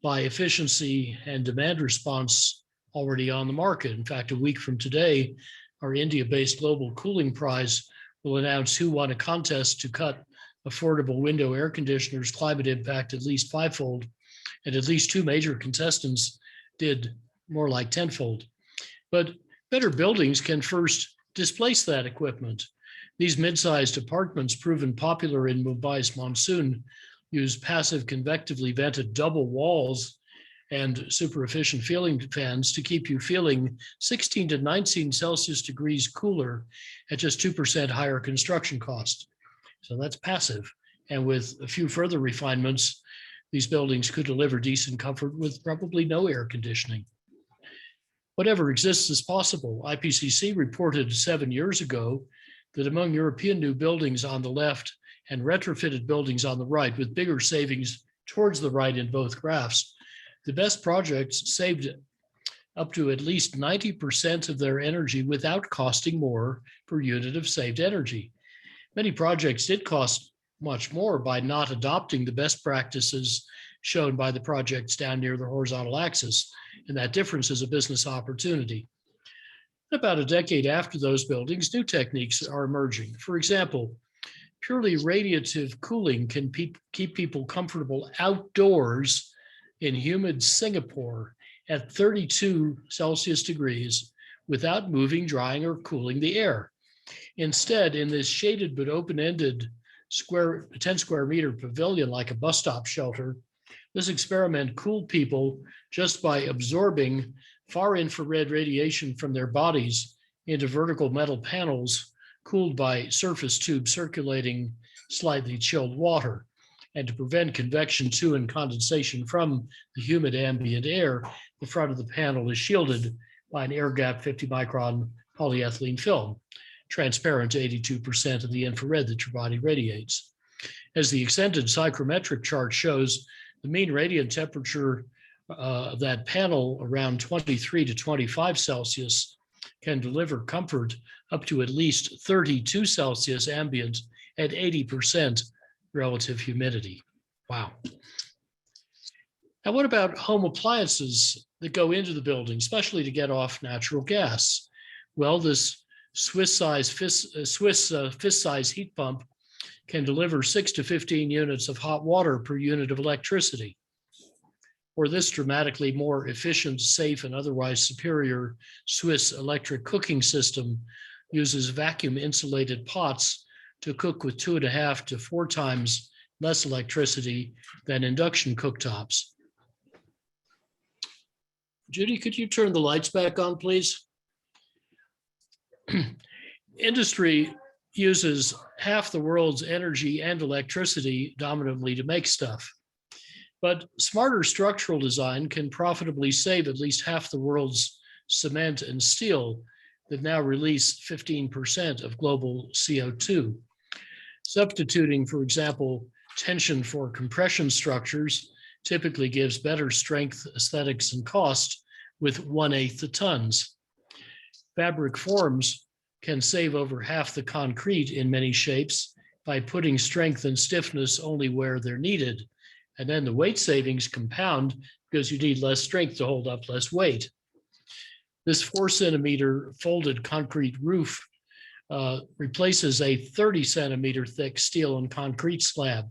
Speaker 4: by efficiency and demand response already on the market. In fact, a week from today, our India-based Global Cooling Prize will announce who won a contest to cut affordable window air conditioners' climate impact at least 5-fold, and at least 2 major contestants did more like 10-fold. But better buildings can first displace that equipment. These mid-sized apartments, proven popular in Mumbai's monsoon, use passive convectively vented double walls and super efficient ceiling fans to keep you feeling 16 to 19 Celsius degrees cooler at just 2% higher construction cost. So that's passive. And with a few further refinements, these buildings could deliver decent comfort with probably no air conditioning. Whatever exists is possible. IPCC reported 7 years ago that among European new buildings on the left and retrofitted buildings on the right, with bigger savings towards the right in both graphs, the best projects saved up to at least 90% of their energy without costing more per unit of saved energy. Many projects did cost much more by not adopting the best practices shown by the projects down near the horizontal axis, and that difference is a business opportunity. About a decade after those buildings, new techniques are emerging. For example, purely radiative cooling can keep people comfortable outdoors in humid Singapore at 32 Celsius degrees without moving, drying, or cooling the air. Instead, in this shaded but open-ended 10 square meter pavilion like a bus stop shelter, this experiment cooled people just by absorbing far infrared radiation from their bodies into vertical metal panels cooled by surface tubes circulating slightly chilled water. And to prevent convection to and condensation from the humid ambient air, the front of the panel is shielded by an air gap 50 micron polyethylene film, transparent to 82% of the infrared that your body radiates. As the extended psychrometric chart shows, the mean radiant temperature of that panel around 23 to 25 Celsius can deliver comfort up to at least 32 Celsius ambient at 80% relative humidity. Wow. Now, what about home appliances that go into the building, especially to get off natural gas? Well, this Swiss fist-size heat pump can deliver 6 to 15 units of hot water per unit of electricity. Or this dramatically more efficient, safe, and otherwise superior Swiss electric cooking system uses vacuum insulated pots to cook with 2.5 to 4 times less electricity than induction cooktops. Judy, could you turn the lights back on, please? Industry uses half the world's energy and electricity dominantly to make stuff. But smarter structural design can profitably save at least half the world's cement and steel that now release 15% of global CO2. Substituting, for example, tension for compression structures typically gives better strength, aesthetics, and cost with 1/8 the tons. Fabric forms can save over half the concrete in many shapes by putting strength and stiffness only where they're needed. And then the weight savings compound because you need less strength to hold up less weight. This 4-centimeter folded concrete roof replaces a 30-centimeter thick steel and concrete slab.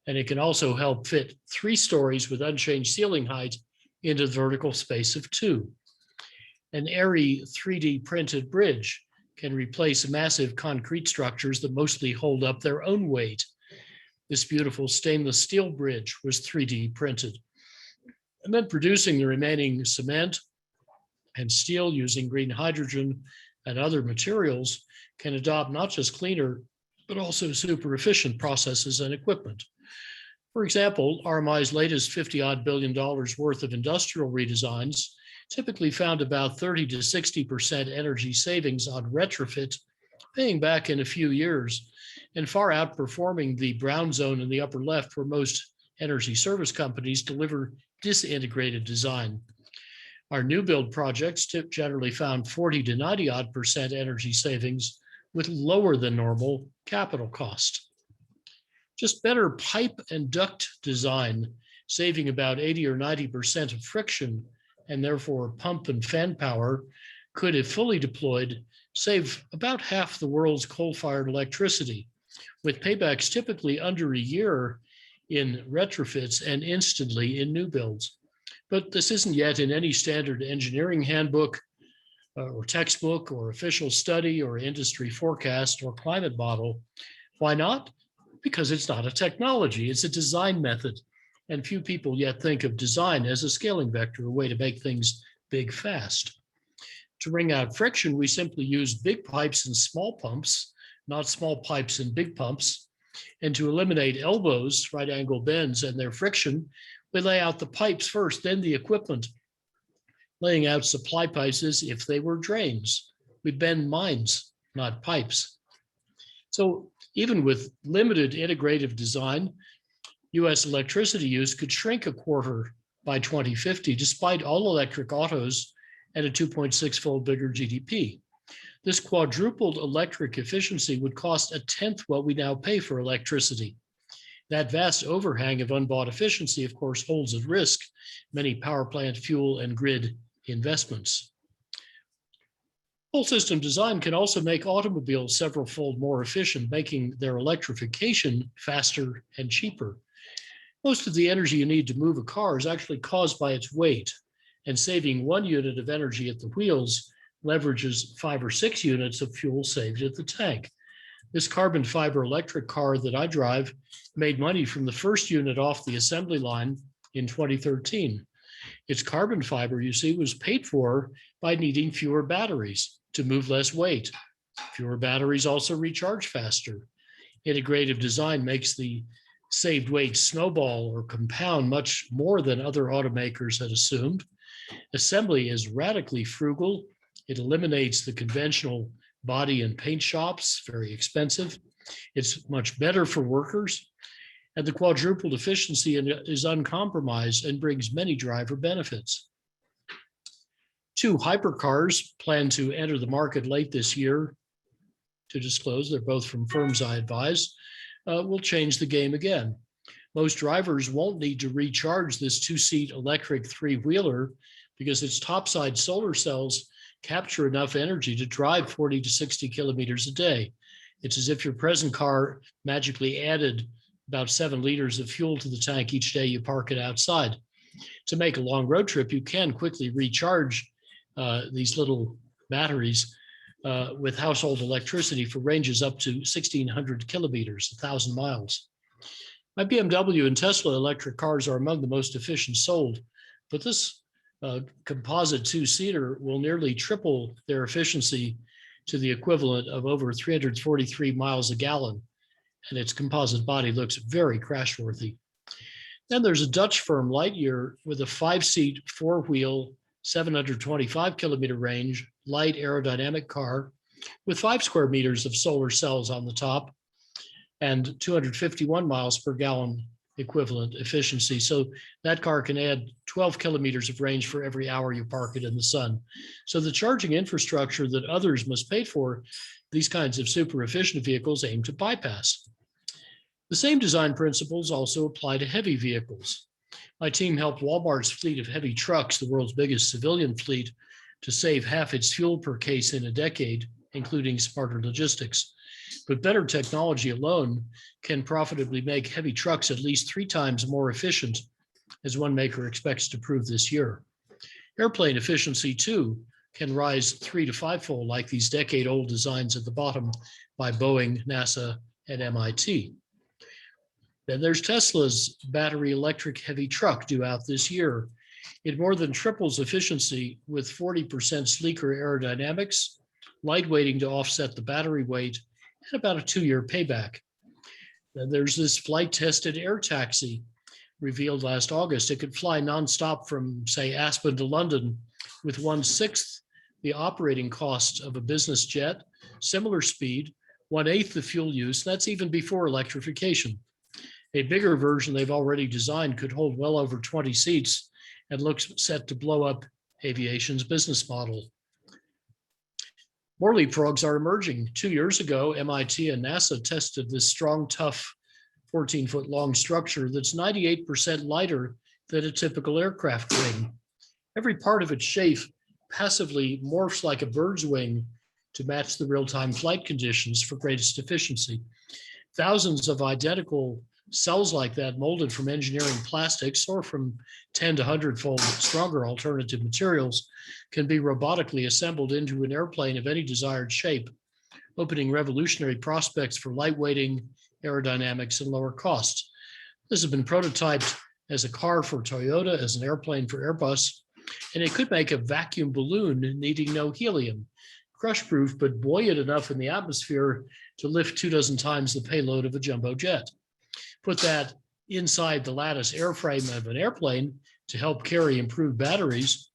Speaker 4: And it can also help fit 3 stories with unchanged ceiling height into the vertical space of 2. An airy 3D printed bridge can replace massive concrete structures that mostly hold up their own weight. This beautiful stainless steel bridge was 3D printed. And then producing the remaining cement and steel using green hydrogen and other materials can adopt not just cleaner, but also super efficient processes and equipment. For example, RMI's latest $50-odd billion worth of industrial redesigns typically found about 30 to 60% energy savings on retrofit, paying back in a few years, and far outperforming the brown zone in the upper left where most energy service companies deliver disintegrated design. Our new build projects generally found 40 to 90-odd% energy savings with lower than normal capital cost. Just better pipe and duct design, saving about 80 or 90% of friction and therefore pump and fan power, could, if fully deployed, save about half the world's coal-fired electricity, with paybacks typically under a year in retrofits and instantly in new builds. But this isn't yet in any standard engineering handbook or textbook or official study or industry forecast or climate model. Why not? Because it's not a technology, it's a design method. And few people yet think of design as a scaling vector, a way to make things big fast. To wring out friction, we simply use big pipes and small pumps, not small pipes and big pumps. And to eliminate elbows, right angle bends, and their friction, we lay out the pipes first, then the equipment. Laying out supply pipes as if they were drains. We bend mines, not pipes. So even with limited integrative design, US electricity use could shrink a quarter by 2050, despite all electric autos and a 2.6-fold bigger GDP. This quadrupled electric efficiency would cost 1/10 what we now pay for electricity. That vast overhang of unbought efficiency, of course, holds at risk many power plant, fuel, and grid investments. Full system design can also make automobiles several-fold more efficient, making their electrification faster and cheaper. Most of the energy you need to move a car is actually caused by its weight, and saving 1 unit of energy at the wheels leverages 5 or 6 units of fuel saved at the tank. This carbon fiber electric car that I drive made money from the first unit off the assembly line in 2013. Its carbon fiber, you see, was paid for by needing fewer batteries to move less weight. Fewer batteries also recharge faster. Integrative design makes the saved weight snowball or compound much more than other automakers had assumed. Assembly is radically frugal. It eliminates the conventional body and paint shops, very expensive. It's much better for workers. And the quadrupled efficiency is uncompromised and brings many driver benefits. 2 hypercars plan to enter the market late this year. To disclose, they're both from firms I advise, will change the game again. Most drivers won't need to recharge this 2-seat electric 3-wheeler because its topside solar cells capture enough energy to drive 40 to 60 kilometers a day. It's as if your present car magically added about 7 liters of fuel to the tank each day you park it outside. To make a long road trip, you can quickly recharge these little batteries with household electricity for ranges up to 1,600 kilometers, 1,000 miles. My BMW and Tesla electric cars are among the most efficient sold, but this composite 2-seater will nearly triple their efficiency to the equivalent of over 343 miles a gallon, and its composite body looks very crashworthy. Then there's a Dutch firm, Lightyear, with a 5-seat, 4-wheel, 725 kilometer range, light aerodynamic car with 5 square meters of solar cells on the top and 251 miles per gallon equivalent efficiency. So that car can add 12 kilometers of range for every hour you park it in the sun. So the charging infrastructure that others must pay for, these kinds of super efficient vehicles aim to bypass. The same design principles also apply to heavy vehicles. My team helped Walmart's fleet of heavy trucks, the world's biggest civilian fleet, to save half its fuel per case in a decade, including smarter logistics. But better technology alone can profitably make heavy trucks at least 3 times more efficient, as one maker expects to prove this year. Airplane efficiency, too, can rise 3 to 5-fold, like these decade-old designs at the bottom by Boeing, NASA, and MIT. Then there's Tesla's battery electric heavy truck due out this year. It more than triples efficiency with 40% sleeker aerodynamics, lightweighting to offset the battery weight, and about a 2-year payback. Then there's this flight-tested air taxi revealed last August. It could fly nonstop from, say, Aspen to London with 1/6 the operating cost of a business jet, similar speed, 1/8 the fuel use. That's even before electrification. A bigger version they've already designed could hold well over 20 seats and looks set to blow up aviation's business model. More leapfrogs are emerging. 2 years ago, MIT and NASA tested this strong, tough, 14-foot long structure that's 98% lighter than a typical aircraft wing. Every part of its shape passively morphs like a bird's wing to match the real-time flight conditions for greatest efficiency. Thousands of identical cells like that, molded from engineering plastics or from 10 to 100-fold stronger alternative materials, can be robotically assembled into an airplane of any desired shape, opening revolutionary prospects for lightweighting, aerodynamics, and lower costs. This has been prototyped as a car for Toyota, as an airplane for Airbus, and it could make a vacuum balloon needing no helium, crush-proof but buoyant enough in the atmosphere to lift 24 times the payload of a jumbo jet. Put that inside the lattice airframe of an airplane to help carry improved batteries,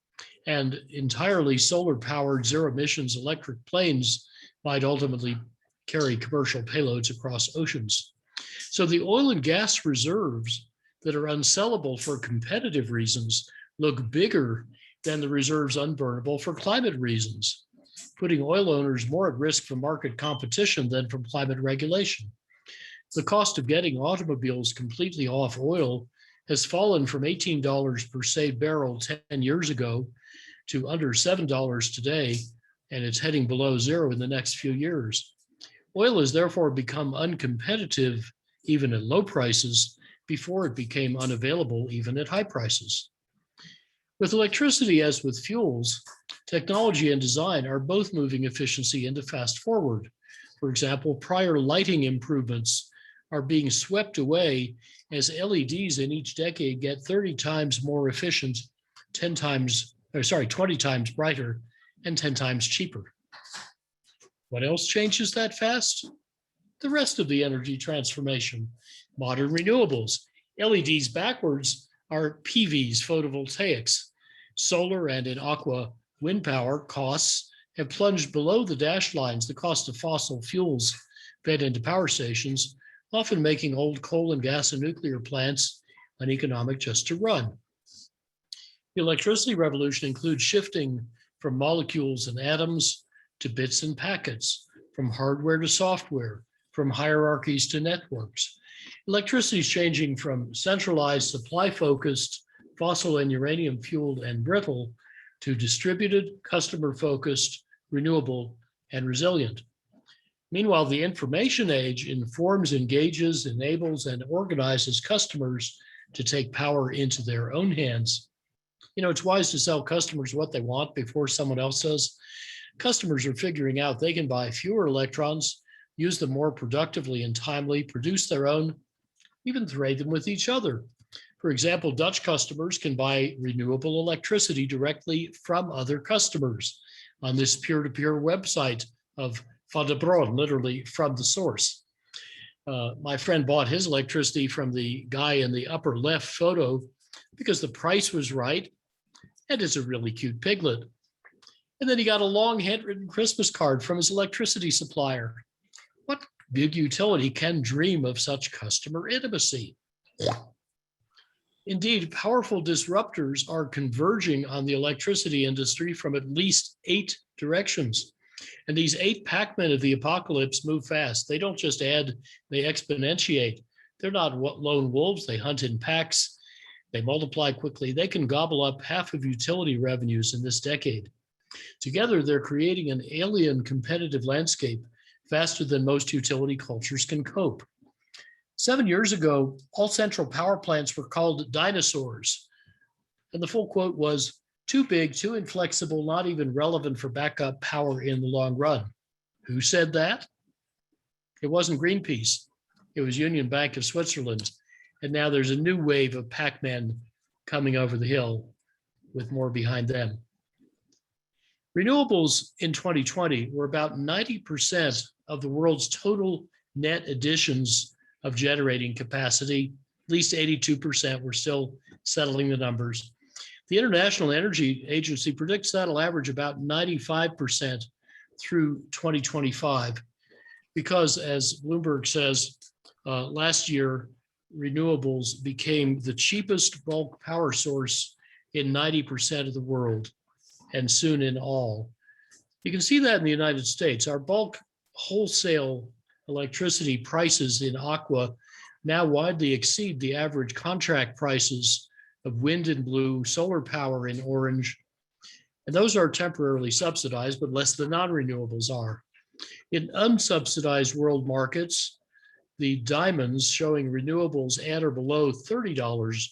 Speaker 4: and entirely solar-powered zero-emissions electric planes might ultimately carry commercial payloads across oceans. So the oil and gas reserves that are unsellable for competitive reasons look bigger than the reserves unburnable for climate reasons, putting oil owners more at risk from market competition than from climate regulation. The cost of getting automobiles completely off oil has fallen from $18 per saved barrel 10 years ago to under $7 today, and it's heading below zero in the next few years. Oil has therefore become uncompetitive even at low prices before it became unavailable even at high prices. With electricity, as with fuels, technology and design are both moving efficiency into fast forward. For example, prior lighting improvements are being swept away as LEDs in each decade get 30 times more efficient, 20 times brighter, and 10 times cheaper. What else changes that fast? the rest of the energy transformation. Modern renewables, LEDs backwards are PVs, photovoltaics. Solar and in aqua wind power costs have plunged below the dashed lines, the cost of fossil fuels fed into power stations, often making old coal and gas and nuclear plants uneconomic just to run. The electricity revolution includes shifting from molecules and atoms to bits and packets, from hardware to software, from hierarchies to networks. Electricity is changing from centralized, supply-focused, fossil and uranium-fueled and brittle to distributed, customer-focused, renewable, and resilient. Meanwhile, the information age informs, engages, enables, and organizes customers to take power into their own hands. You know, it's wise to sell customers what they want before someone else does. Customers are figuring out they can buy fewer electrons, use them more productively and timely, produce their own, even trade them with each other. For example, Dutch customers can buy renewable electricity directly from other customers on this peer-to-peer website of Van de Bron, literally from the source. My friend bought his electricity from the guy in the upper left photo because the price was right and it's a really cute piglet. And then he got a long handwritten Christmas card from his electricity supplier. What big utility can dream of such customer intimacy? Indeed, powerful disruptors are converging on the electricity industry from at least 8 directions. And these 8 Pac-Men of the apocalypse move fast. They don't just add, they exponentiate. They're not lone wolves. They hunt in packs. They multiply quickly. They can gobble up half of utility revenues in this decade. Together, they're creating an alien competitive landscape faster than most utility cultures can cope. 7 years ago, all central power plants were called dinosaurs. And the full quote was, too big, too inflexible, not even relevant for backup power in the long run. Who said that? It wasn't Greenpeace. It was Union Bank of Switzerland. And now there's a new wave of Pac-Men coming over the hill with more behind them. Renewables in 2020 were about 90% of the world's total net additions of generating capacity. At least 82%. We're still settling the numbers. The International Energy Agency predicts that'll average about 95% through 2025, because as Bloomberg says, last year, renewables became the cheapest bulk power source in 90% of the world, and soon in all. You can see that in the United States. Our bulk wholesale electricity prices in aqua now widely exceed the average contract prices of wind in blue, solar power in orange. And those are temporarily subsidized, but less than non-renewables are. In unsubsidized world markets, the diamonds showing renewables at or below $30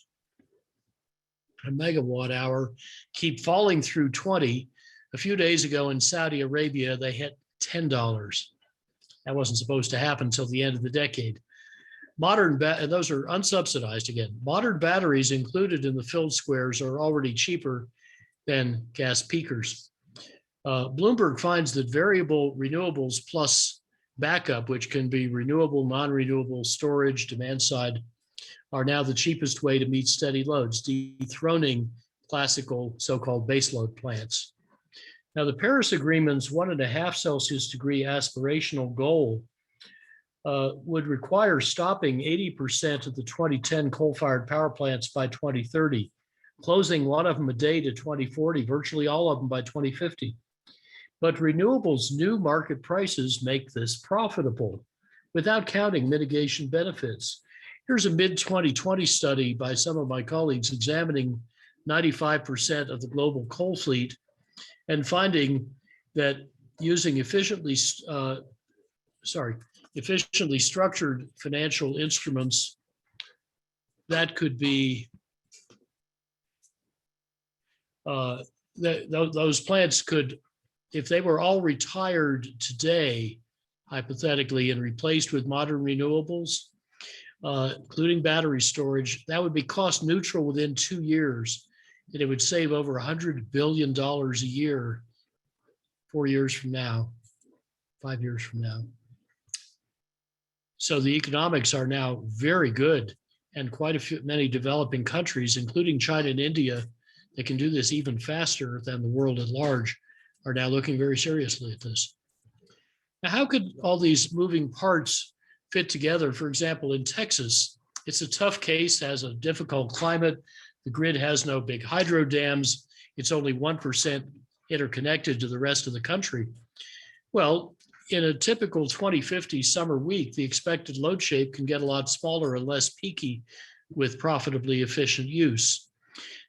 Speaker 4: a megawatt hour keep falling through 20. A few days ago in Saudi Arabia, they hit $10. That wasn't supposed to happen until the end of the decade. And those are unsubsidized again. Modern batteries included in the filled squares are already cheaper than gas peakers. Bloomberg finds that variable renewables plus backup, which can be renewable, non-renewable storage, demand side, are now the cheapest way to meet steady loads, dethroning classical so-called baseload plants. Now, the Paris Agreement's 1.5 Celsius degree aspirational goal would require stopping 80% of the 2010 coal-fired power plants by 2030, closing one of them a day to 2040, virtually all of them by 2050. But renewables' new market prices make this profitable without counting mitigation benefits. Here's a mid-2020 study by some of my colleagues examining 95% of the global coal fleet and finding that using efficiently structured financial instruments, that could be, those plants could, if they were all retired today, hypothetically, and replaced with modern renewables, including battery storage, that would be cost neutral within 2 years, and it would save over $100 billion a year 4 years from now, 5 years from now. So the economics are now very good, and quite many developing countries, including China and India, that can do this even faster than the world at large, are now looking very seriously at this. Now, how could all these moving parts fit together? For example, in Texas, it's a tough case, has a difficult climate. The grid has no big hydro dams. It's only 1% interconnected to the rest of the country. Well, in a typical 2050 summer week, the expected load shape can get a lot smaller and less peaky with profitably efficient use.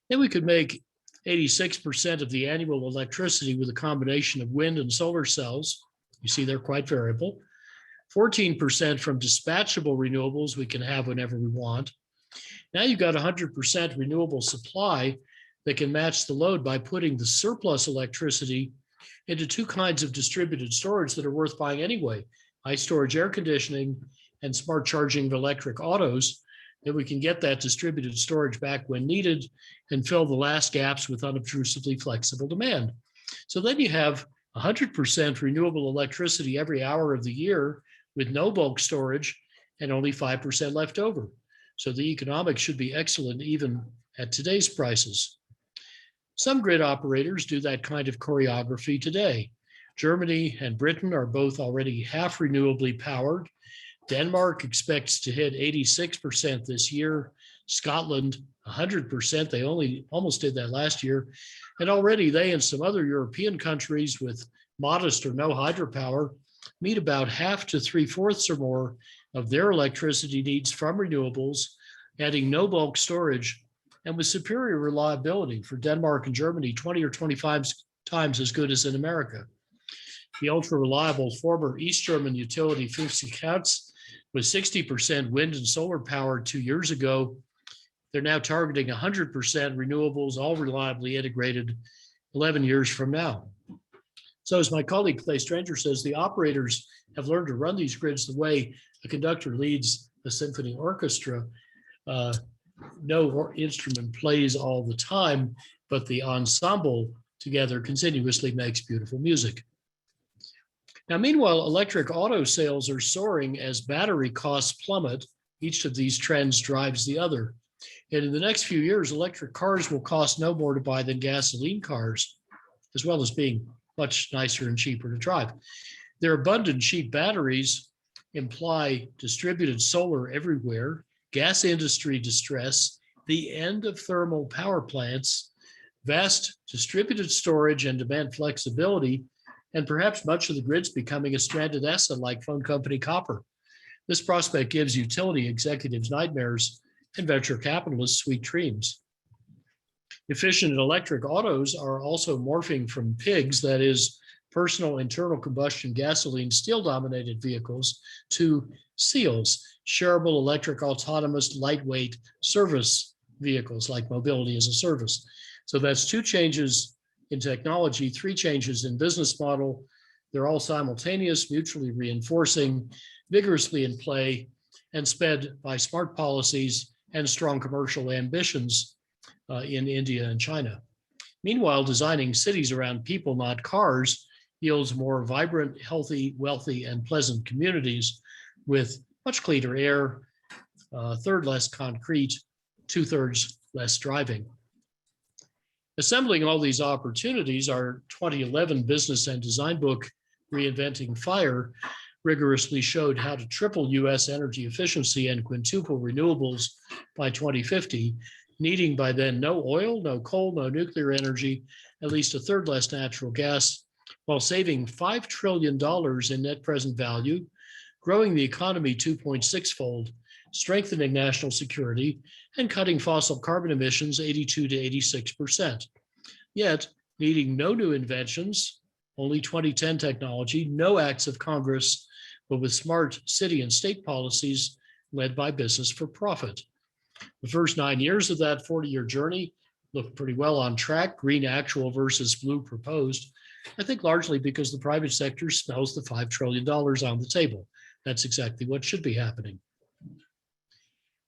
Speaker 4: Then we could make 86% of the annual electricity with a combination of wind and solar cells. You see, they're quite variable. 14% from dispatchable renewables we can have whenever we want. Now you've got 100% renewable supply that can match the load by putting the surplus electricity into two kinds of distributed storage that are worth buying anyway: high storage air conditioning and smart charging of electric autos. That we can get that distributed storage back when needed and fill the last gaps with unobtrusively flexible demand. So then you have 100% renewable electricity every hour of the year with no bulk storage and only 5% left over. So the economics should be excellent even at today's prices. Some grid operators do that kind of choreography today. Germany and Britain are both already half renewably powered. Denmark expects to hit 86% this year. Scotland, 100%. They almost did that last year. And already they and some other European countries with modest or no hydropower meet about half to 3/4 or more of their electricity needs from renewables, adding no bulk storage and with superior reliability. For Denmark and Germany, 20 or 25 times as good as in America. The ultra-reliable former East German utility Physicist was 60% wind and solar power 2 years ago. They're now targeting 100% renewables, all reliably integrated 11 years from now. So as my colleague Clay Stranger says, the operators have learned to run these grids the way a conductor leads a symphony orchestra. No instrument plays all the time, but the ensemble together continuously makes beautiful music. Now, meanwhile, electric auto sales are soaring as battery costs plummet. Each of these trends drives the other. And in the next few years, electric cars will cost no more to buy than gasoline cars, as well as being much nicer and cheaper to drive. Their abundant cheap batteries imply distributed solar everywhere, gas industry distress, the end of thermal power plants, vast distributed storage and demand flexibility, and perhaps much of the grid's becoming a stranded asset like phone company copper. This prospect gives utility executives nightmares and venture capitalists sweet dreams. Efficient electric autos are also morphing from pigs, that is, personal internal combustion gasoline steel-dominated vehicles, to SEALs, shareable electric autonomous lightweight service vehicles like mobility as a service. So that's 2 changes in technology, 3 changes in business model. They're all simultaneous, mutually reinforcing, vigorously in play, and sped by smart policies and strong commercial ambitions in India and China. Meanwhile, designing cities around people, not cars, yields more vibrant, healthy, wealthy, and pleasant communities with much cleaner air, 1/3 less concrete, 2/3 less driving. Assembling all these opportunities, our 2011 business and design book, Reinventing Fire, rigorously showed how to triple US energy efficiency and quintuple renewables by 2050, needing by then no oil, no coal, no nuclear energy, at least 1/3 less natural gas, while saving $5 trillion in net present value, growing the economy 2.6-fold, strengthening national security, and cutting fossil carbon emissions 82 to 86%. Yet, needing no new inventions, only 2010 technology, no acts of Congress, but with smart city and state policies led by business for profit. The first 9 years of that 40-year journey looked pretty well on track, green actual versus blue proposed, I think largely because the private sector smells the $5 trillion on the table. That's exactly what should be happening.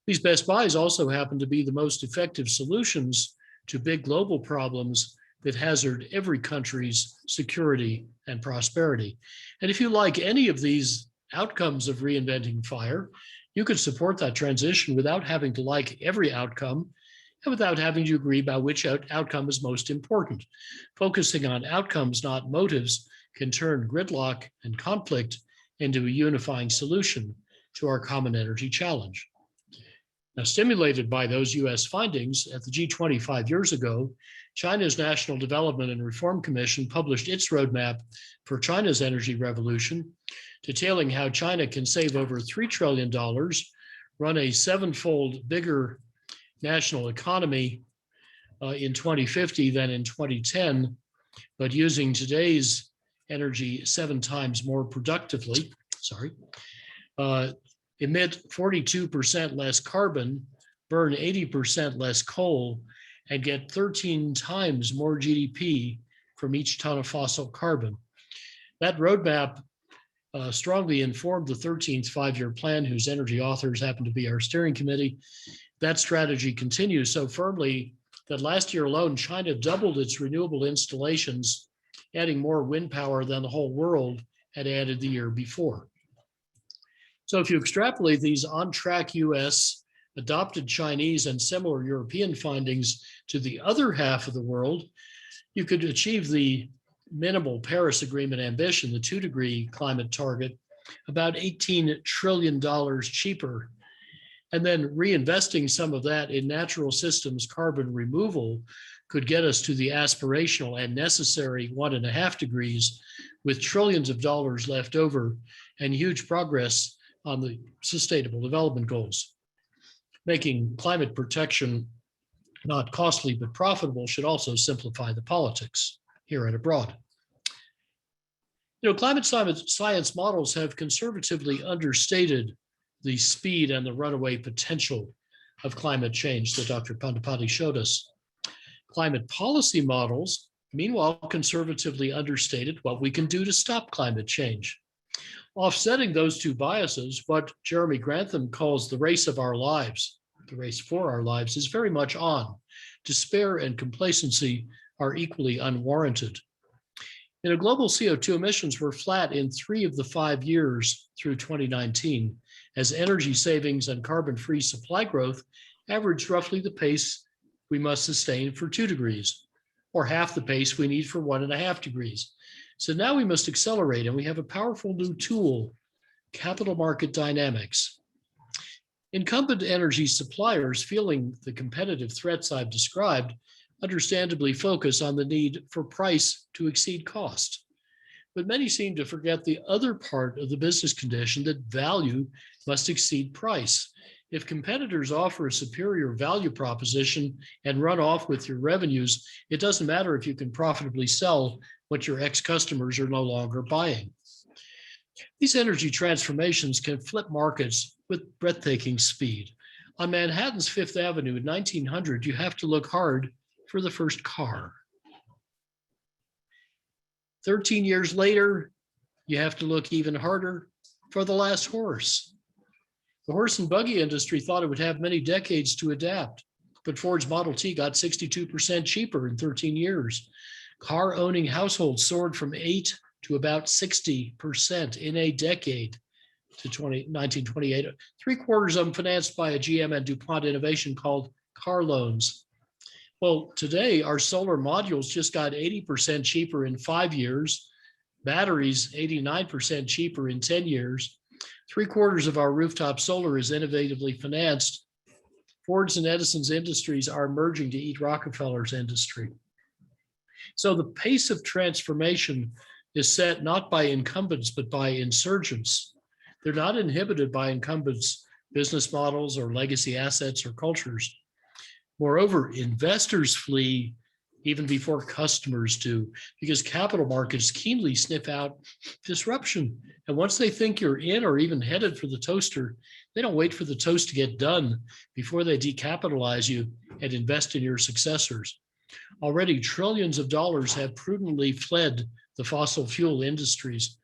Speaker 4: These best buys also happen to be the most effective solutions to big global problems that hazard every country's security and prosperity. And if you like any of these outcomes of reinventing fire, you could support that transition without having to like every outcome and without having to agree about which outcome is most important. Focusing on outcomes, not motives, can turn gridlock and conflict into a unifying solution to our common energy challenge. Now, stimulated by those US findings, at the G20 5 years ago, China's National Development and Reform Commission published its roadmap for China's energy revolution, detailing how China can save over $3 trillion, run a 7-fold bigger national economy in 2050 than in 2010, but using today's energy 7 times more productively, emit 42% less carbon, burn 80% less coal, and get 13 times more GDP from each ton of fossil carbon. That roadmap strongly informed the 13th 5-year plan, whose energy authors happen to be our steering committee. That strategy continues so firmly that last year alone, China doubled its renewable installations, adding more wind power than the whole world had added the year before. So if you extrapolate these on-track US, adopted Chinese, and similar European findings to the other half of the world, you could achieve the minimal Paris Agreement ambition, the 2-degree climate target, about $18 trillion cheaper. And then reinvesting some of that in natural systems carbon removal could get us to the aspirational and necessary 1.5 degrees, with trillions of dollars left over and huge progress on the Sustainable Development Goals. Making climate protection not costly but profitable should also simplify the politics here and abroad. Climate science models have conservatively understated the speed and the runaway potential of climate change that Dr. Pandipati showed us. Climate policy models, meanwhile, conservatively understated what we can do to stop climate change. Offsetting those two biases, what Jeremy Grantham calls the race of our lives, the race for our lives, is very much on. Despair and complacency are equally unwarranted. Global CO2 emissions were flat in 3 of the 5 years through 2019, as energy savings and carbon-free supply growth averaged roughly the pace we must sustain for 2 degrees, or half the pace we need for 1.5 degrees. So now we must accelerate, and we have a powerful new tool, capital market dynamics. Incumbent energy suppliers, feeling the competitive threats I've described, understandably focus on the need for price to exceed cost. But many seem to forget the other part of the business condition, that value must exceed price. If competitors offer a superior value proposition and run off with your revenues, it doesn't matter if you can profitably sell what your ex-customers are no longer buying. These energy transformations can flip markets with breathtaking speed. On Manhattan's Fifth Avenue in 1900, you have to look hard for the first car. 13 years later, you have to look even harder for the last horse. The horse and buggy industry thought it would have many decades to adapt, but Ford's Model T got 62% cheaper in 13 years. Car-owning households soared from 8 to about 60% in a decade to 1928. 3/4 of them financed by a GM and DuPont innovation called car loans. Well, today, our solar modules just got 80% cheaper in 5 years, batteries 89% cheaper in 10 years. 3/4 of our rooftop solar is innovatively financed. Ford's and Edison's industries are merging to eat Rockefeller's industry. So the pace of transformation is set not by incumbents, but by insurgents. They're not inhibited by incumbents' business models or legacy assets or cultures. Moreover, investors flee even before customers do, because capital markets keenly sniff out disruption. And once they think you're in or even headed for the toaster, they don't wait for the toast to get done before they decapitalize you and invest in your successors. Already, trillions of dollars have prudently fled the fossil fuel industries,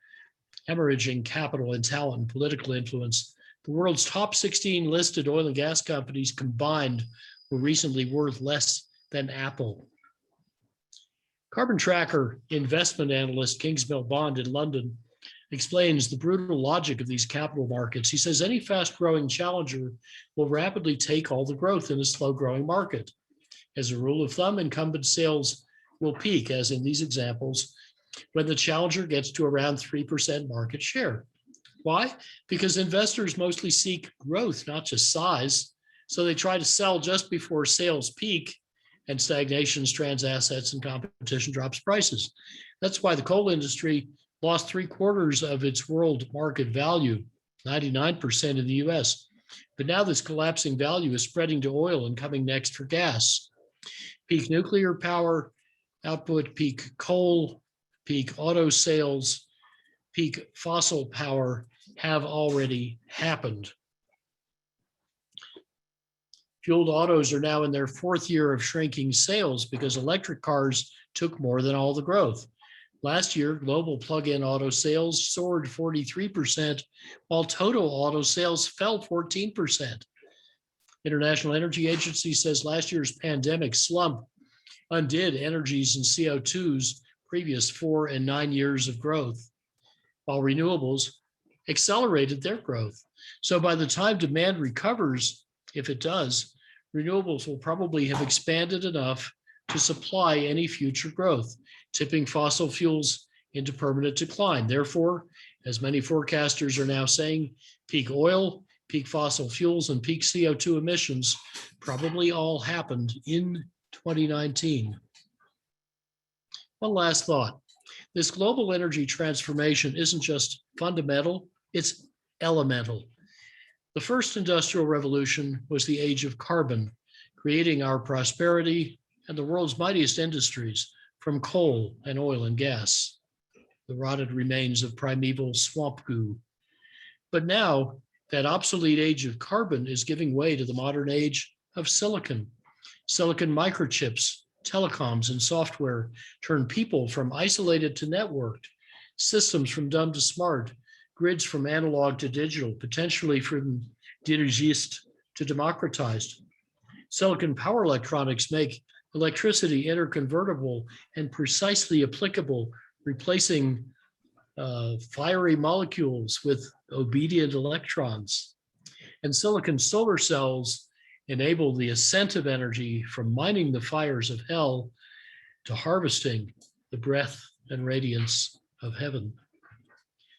Speaker 4: hemorrhaging capital and talent and political influence. The world's top 16 listed oil and gas companies combined were recently worth less than Apple. Carbon tracker investment analyst Kingsmill Bond in London explains the brutal logic of these capital markets. He says any fast-growing challenger will rapidly take all the growth in a slow-growing market. As a rule of thumb, incumbent sales will peak, as in these examples, when the challenger gets to around 3% market share. Why? Because investors mostly seek growth, not just size. So they try to sell just before sales peak, and stagnation strands assets and competition drops prices. That's why the coal industry lost 3/4 of its world market value, 99% in the US. But now this collapsing value is spreading to oil and coming next for gas. Peak nuclear power output, peak coal, peak auto sales, peak fossil power have already happened. Fueled autos are now in their 4th year of shrinking sales because electric cars took more than all the growth. Last year, global plug-in auto sales soared 43%, while total auto sales fell 14%. International Energy Agency says last year's pandemic slump undid energies and CO2's previous 4 and 9 years of growth, while renewables accelerated their growth. So by the time demand recovers, if it does, renewables will probably have expanded enough to supply any future growth, tipping fossil fuels into permanent decline. Therefore, as many forecasters are now saying, peak oil, peak fossil fuels, and peak CO2 emissions probably all happened in 2019. One last thought. This global energy transformation isn't just fundamental, it's elemental. The first industrial revolution was the age of carbon, creating our prosperity and the world's mightiest industries, from coal and oil and gas, the rotted remains of primeval swamp goo. But now that obsolete age of carbon is giving way to the modern age of silicon. Silicon microchips, telecoms, and software turn people from isolated to networked, systems from dumb to smart, grids from analog to digital, potentially from dirigiste to democratized. Silicon power electronics make electricity interconvertible and precisely applicable, replacing fiery molecules with obedient electrons. And silicon solar cells enable the ascent of energy from mining the fires of hell to harvesting the breath and radiance of heaven.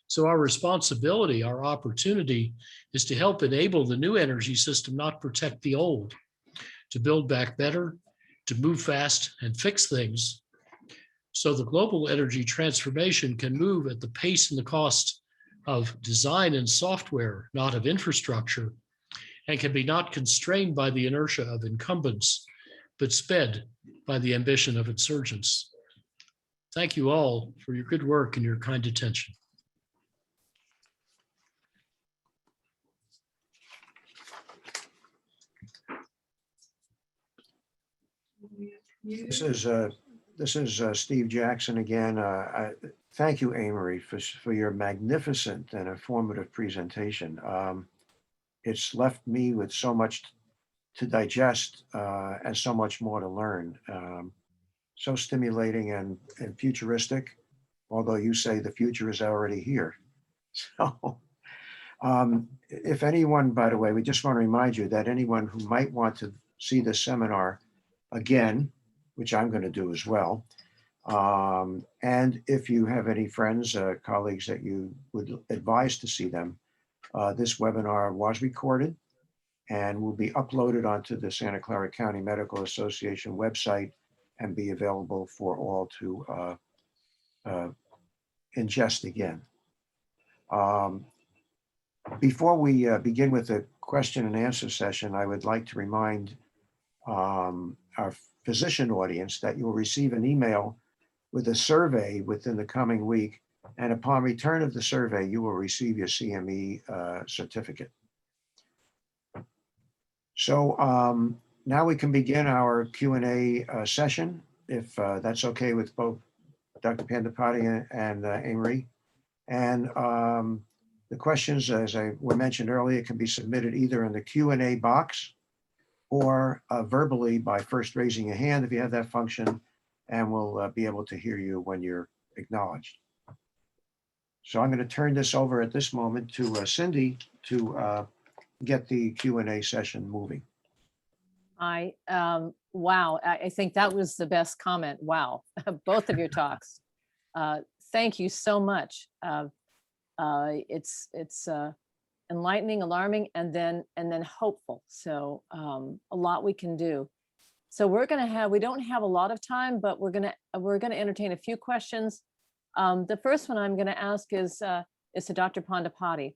Speaker 4: So our responsibility, our opportunity, is to help enable the new energy system, not protect the old, to build back better, to move fast and fix things, so the global energy transformation can move at the pace and the cost of design and software, not of infrastructure, and can be not constrained by the inertia of incumbents, but sped by the ambition of insurgents. Thank you all for your good work and your kind attention.
Speaker 2: This is Steve Jackson again. Thank you, Amory, for your magnificent and informative presentation. It's left me with so much to digest and so much more to learn. So stimulating and futuristic, although you say the future is already here. So if anyone, by the way, we just want to remind you that anyone who might want to see this seminar again, which I'm going to do as well. And if you have any friends, colleagues that you would advise to see them, this webinar was recorded and will be uploaded onto the Santa Clara County Medical Association website and be available for all to ingest again. Before we begin with the question and answer session, I would like to remind our physician audience that you will receive an email with a survey within the coming week. And upon return of the survey, you will receive your CME certificate. So now we can begin our Q&A session, if that's okay with both Dr. Pandipati and Amory. And the questions, as I mentioned earlier, can be submitted either in the Q&A box or verbally by first raising a hand if you have that function, and we'll be able to hear you when you're acknowledged. So I'm going to turn this over at this moment to Cindy to get the Q&A session moving.
Speaker 1: Wow, I think that was the best comment. Wow, both of your talks. Thank you so much. It's enlightening, alarming, and then hopeful. So a lot we can do. So we don't have a lot of time, but we're gonna entertain a few questions. The first one I'm gonna ask is to Dr. Pandipati.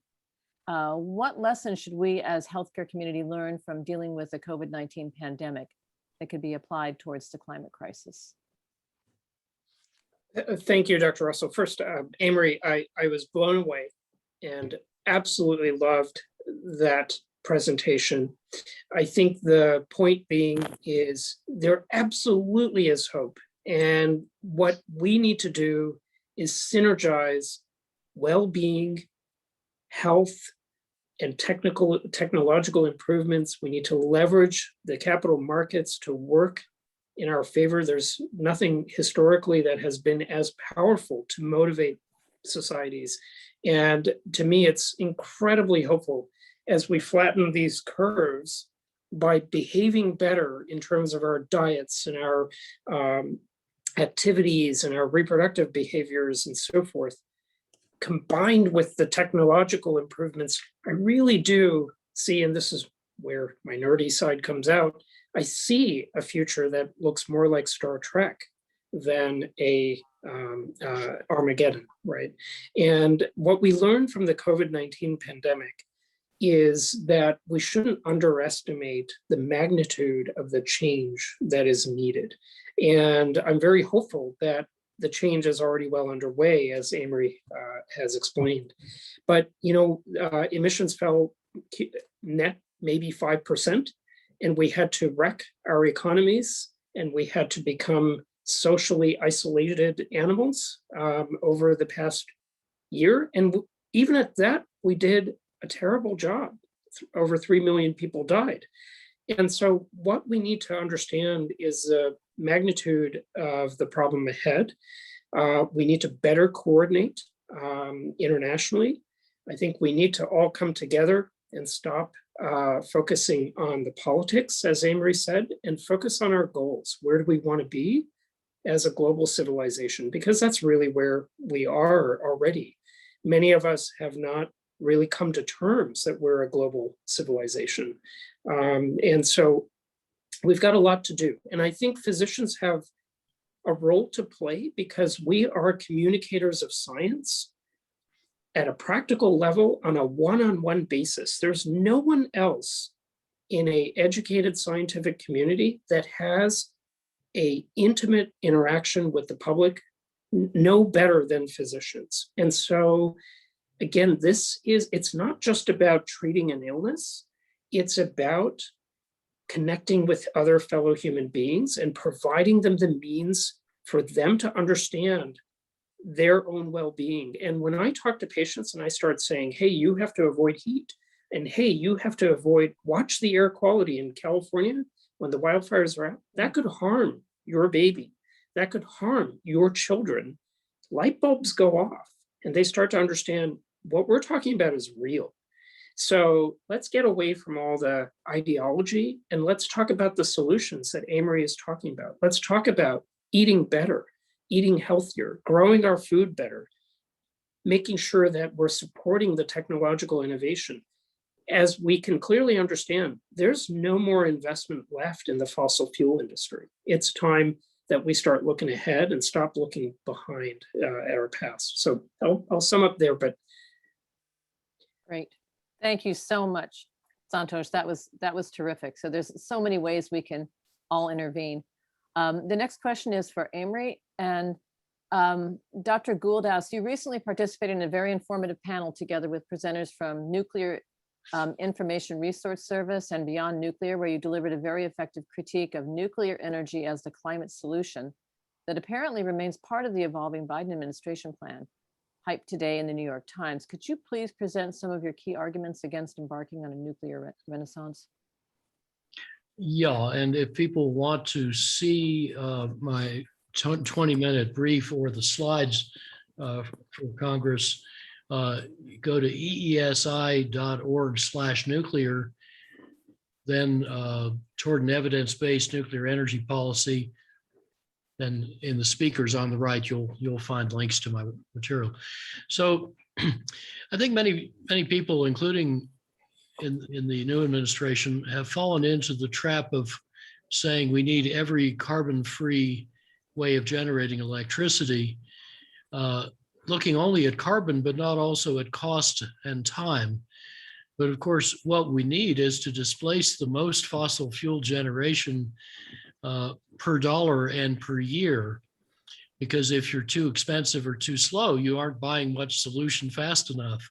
Speaker 1: What lessons should we as healthcare community learn from dealing with the COVID-19 pandemic that could be applied towards the climate crisis?
Speaker 3: Thank you, Dr. Russell. First, Amory, I was blown away and absolutely loved that presentation. I think the point being is there absolutely is hope. And what we need to do is synergize well-being, health, and technological improvements. We need to leverage the capital markets to work in our favor. There's nothing historically that has been as powerful to motivate societies. And to me, it's incredibly hopeful as we flatten these curves by behaving better in terms of our diets and our activities and our reproductive behaviors and so forth, combined with the technological improvements. I really do see, and this is where my nerdy side comes out, I see a future that looks more like Star Trek than a Armageddon, right? And what we learned from the COVID-19 pandemic is that we shouldn't underestimate the magnitude of the change that is needed. And I'm very hopeful that the change is already well underway, as Amory has explained. But, emissions fell net maybe 5%, and we had to wreck our economies, and we had to become socially isolated animals over the past year. And even at that, we did a terrible job. Over 3 million people died. And so what we need to understand is the magnitude of the problem ahead. We need to better coordinate internationally. I think we need to all come together and stop focusing on the politics, as Amory said, and focus on our goals. Where do we want to be as a global civilization? Because that's really where we are already. Many of us have not really come to terms that we're a global civilization. And so we've got a lot to do. And I think physicians have a role to play because we are communicators of science at a practical level on a one-on-one basis. There's no one else in an educated scientific community that has an intimate interaction with the public no better than physicians. And so again, it's not just about treating an illness, it's about connecting with other fellow human beings and providing them the means for them to understand their own well-being. And when I talk to patients and I start saying, hey, you have to avoid heat, and hey, you have to watch the air quality in California when the wildfires are out, that could harm your baby, that could harm your children. Light bulbs go off and they start to understand what we're talking about is real. So let's get away from all the ideology and let's talk about the solutions that Amory is talking about. Let's talk about eating better, eating healthier, growing our food better, making sure that we're supporting the technological innovation. As we can clearly understand, there's no more investment left in the fossil fuel industry. It's time that we start looking ahead and stop looking behind at our past. So I'll sum up there, but.
Speaker 1: Great. Thank you so much, Santosh. That was terrific. So there's so many ways we can all intervene. The next question is for Amory, and Dr. Gould asks, you recently participated in a very informative panel together with presenters from Nuclear Information Resource Service and Beyond Nuclear, where you delivered a very effective critique of nuclear energy as the climate solution that apparently remains part of the evolving Biden administration plan, hyped today in the New York Times. Could you please present some of your key arguments against embarking on a nuclear renaissance?
Speaker 4: Yeah, and if people want to see my 20-minute brief or the slides for Congress, go to eesi.org/nuclear, then toward an evidence-based nuclear energy policy. Then in the speakers on the right, you'll find links to my material. So I think many people, including in the new administration, have fallen into the trap of saying we need every carbon-free way of generating electricity, looking only at carbon, but not also at cost and time. But of course, what we need is to displace the most fossil fuel generation per dollar and per year, because if you're too expensive or too slow, you aren't buying much solution fast enough.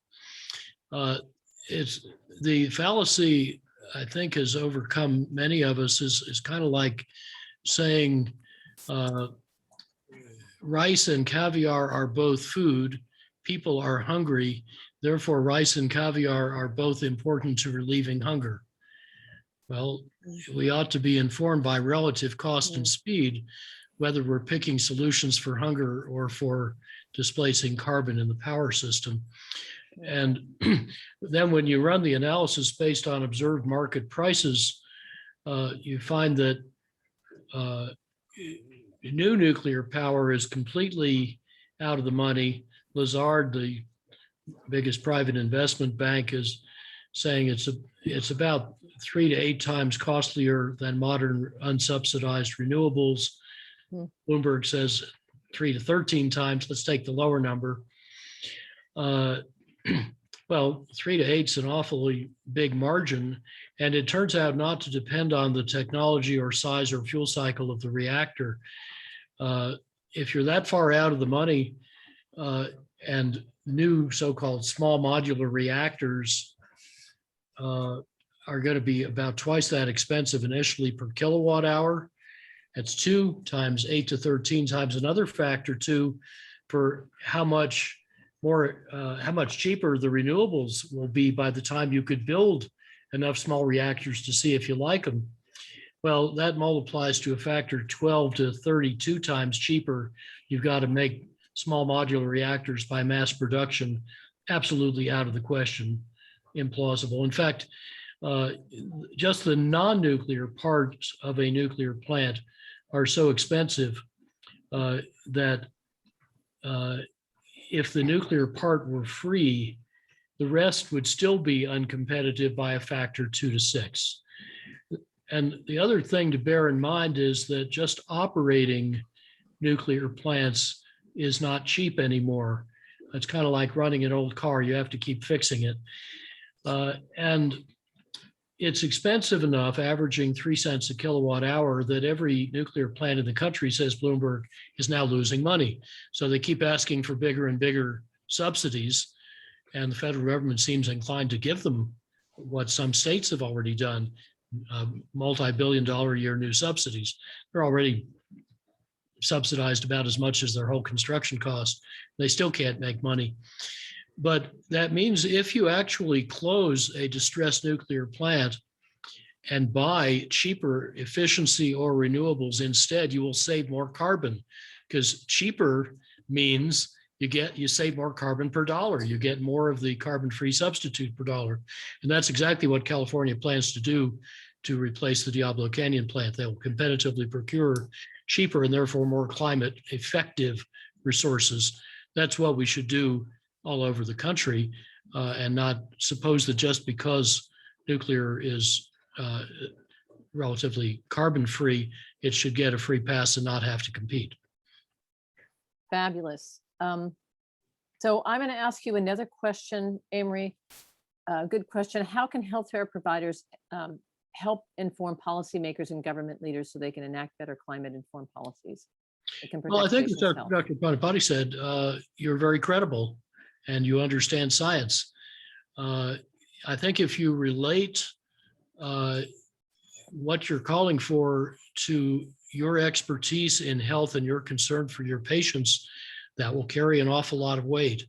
Speaker 4: It's the fallacy, I think, has overcome many of us is kind of like saying rice and caviar are both food, people are hungry, therefore rice and caviar are both important to relieving hunger. Well, we ought to be informed by relative cost and speed, whether we're picking solutions for hunger or for displacing carbon in the power system. And then when you run the analysis based on observed market prices, you find that new nuclear power is completely out of the money. Lazard, the biggest private investment bank, is saying it's about 3 to 8 times costlier than modern unsubsidized renewables. Bloomberg says 3 to 13 times. Let's take the lower number. Well, 3 to 8 is an awfully big margin, and it turns out not to depend on the technology or size or fuel cycle of the reactor. If you're that far out of the money, and new so-called small modular reactors are going to be about twice that expensive initially per kilowatt hour. That's 2 times 8 to 13 times another factor too for how much cheaper the renewables will be by the time you could build enough small reactors to see if you like them. Well, that multiplies to a factor 12 to 32 times cheaper. You've got to make small modular reactors by mass production. Absolutely out of the question, implausible. In fact, just the non-nuclear parts of a nuclear plant are so expensive that if the nuclear part were free, the rest would still be uncompetitive by a factor 2 to 6. And the other thing to bear in mind is that just operating nuclear plants is not cheap anymore. It's kind of like running an old car. You have to keep fixing it. And it's expensive enough, averaging 3 cents a kilowatt hour, that every nuclear plant in the country, says Bloomberg, is now losing money. So they keep asking for bigger and bigger subsidies. And the federal government seems inclined to give them what some states have already done, multi-billion-dollar a year new subsidies. They're already subsidized about as much as their whole construction cost. They still can't make money. But that means if you actually close a distressed nuclear plant and buy cheaper efficiency or renewables instead, you will save more carbon, because cheaper means you save more carbon per dollar. You get more of the carbon-free substitute per dollar. And that's exactly what California plans to do to replace the Diablo Canyon plant. They will competitively procure cheaper and therefore more climate effective resources. That's what we should do all over the country, and not suppose that just because nuclear is relatively carbon-free, it should get a free pass and not have to compete.
Speaker 1: Fabulous. So I'm going to ask you another question, Amory. Good question. How can healthcare providers help inform policymakers and government leaders so they can enact better climate-informed policies?
Speaker 4: Well, I think as Dr. Pandipati said, you're very credible and you understand science. I think if you relate what you're calling for to your expertise in health and your concern for your patients, that will carry an awful lot of weight.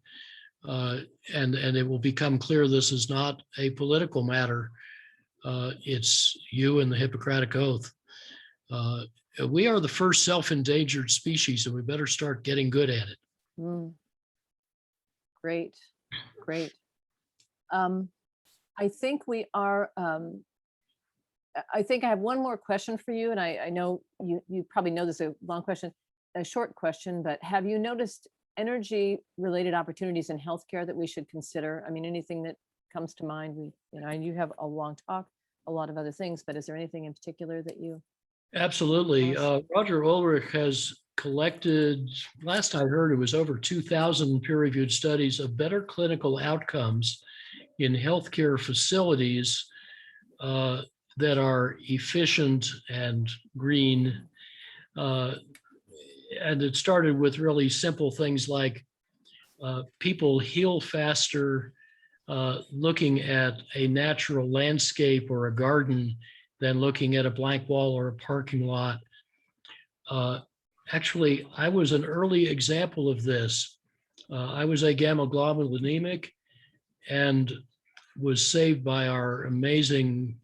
Speaker 4: And it will become clear this is not a political matter. It's you and the Hippocratic Oath. We are the first self-endangered species, and we better start getting good at it.
Speaker 1: Great, great. I think we are, I think I have one more question for you, and I know you probably know this is a long question, a short question, but have you noticed energy related opportunities in healthcare that we should consider? I mean, anything that comes to mind? You have a long talk, a lot of other things, but is there anything in particular that you?
Speaker 4: Absolutely.
Speaker 1: Yes.
Speaker 4: Roger Ulrich has collected, last I heard, it was over 2,000 peer-reviewed studies of better clinical outcomes in healthcare facilities that are efficient and green. And it started with really simple things like people heal faster looking at a natural landscape or a garden than looking at a blank wall or a parking lot. Actually, I was an early example of this. I was a gamma globulinic and was saved by our amazing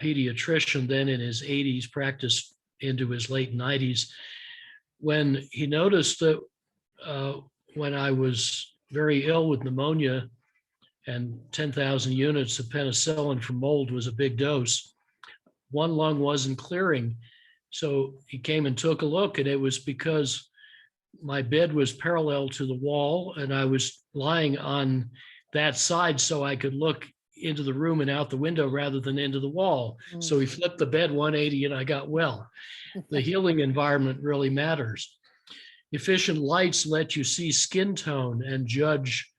Speaker 4: pediatrician, then in his 80s, practiced into his late 90s, when he noticed that when I was very ill with pneumonia and 10,000 units of penicillin for mold was a big dose, one lung wasn't clearing. So he came and took a look, and it was because my bed was parallel to the wall and I was lying on that side so I could look into the room and out the window rather than into the wall. So he flipped the bed 180 and I got well. The healing environment really matters. Efficient lights let you see skin tone and judge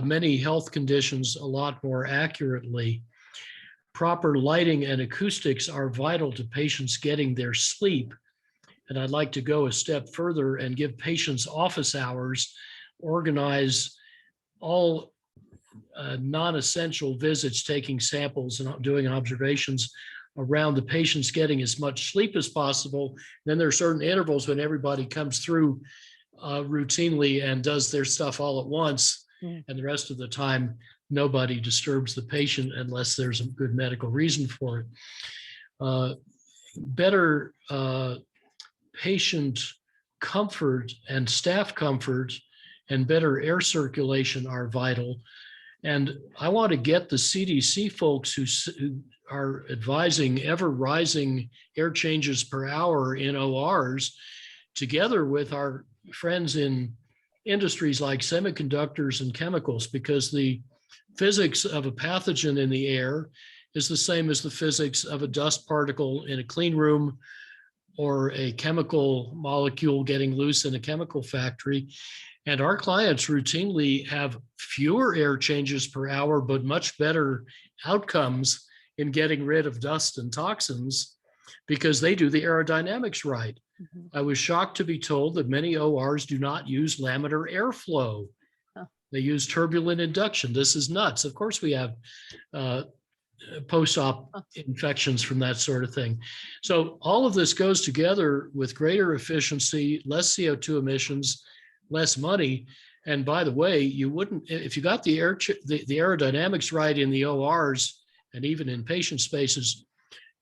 Speaker 4: many health conditions a lot more accurately. Proper lighting and acoustics are vital to patients getting their sleep. And I'd like to go a step further and give patients office hours, organize all non-essential visits, taking samples and doing observations around the patients getting as much sleep as possible. Then there are certain intervals when everybody comes through routinely and does their stuff all at once. And the rest of the time, nobody disturbs the patient unless there's a good medical reason for it. Better patient comfort and staff comfort and better air circulation are vital. And I want to get the CDC folks who are advising ever rising air changes per hour in ORs together with our friends in industries like semiconductors and chemicals, because the physics of a pathogen in the air is the same as the physics of a dust particle in a clean room or a chemical molecule getting loose in a chemical factory. And our clients routinely have fewer air changes per hour, but much better outcomes in getting rid of dust and toxins because they do the aerodynamics right. I was shocked to be told that many ORs do not use laminar airflow. They use turbulent induction. This is nuts. Of course, we have post-op infections from that sort of thing. So all of this goes together with greater efficiency, less CO2 emissions, less money. And by the way, you wouldn't, if you got the aerodynamics right in the ORs and even in patient spaces,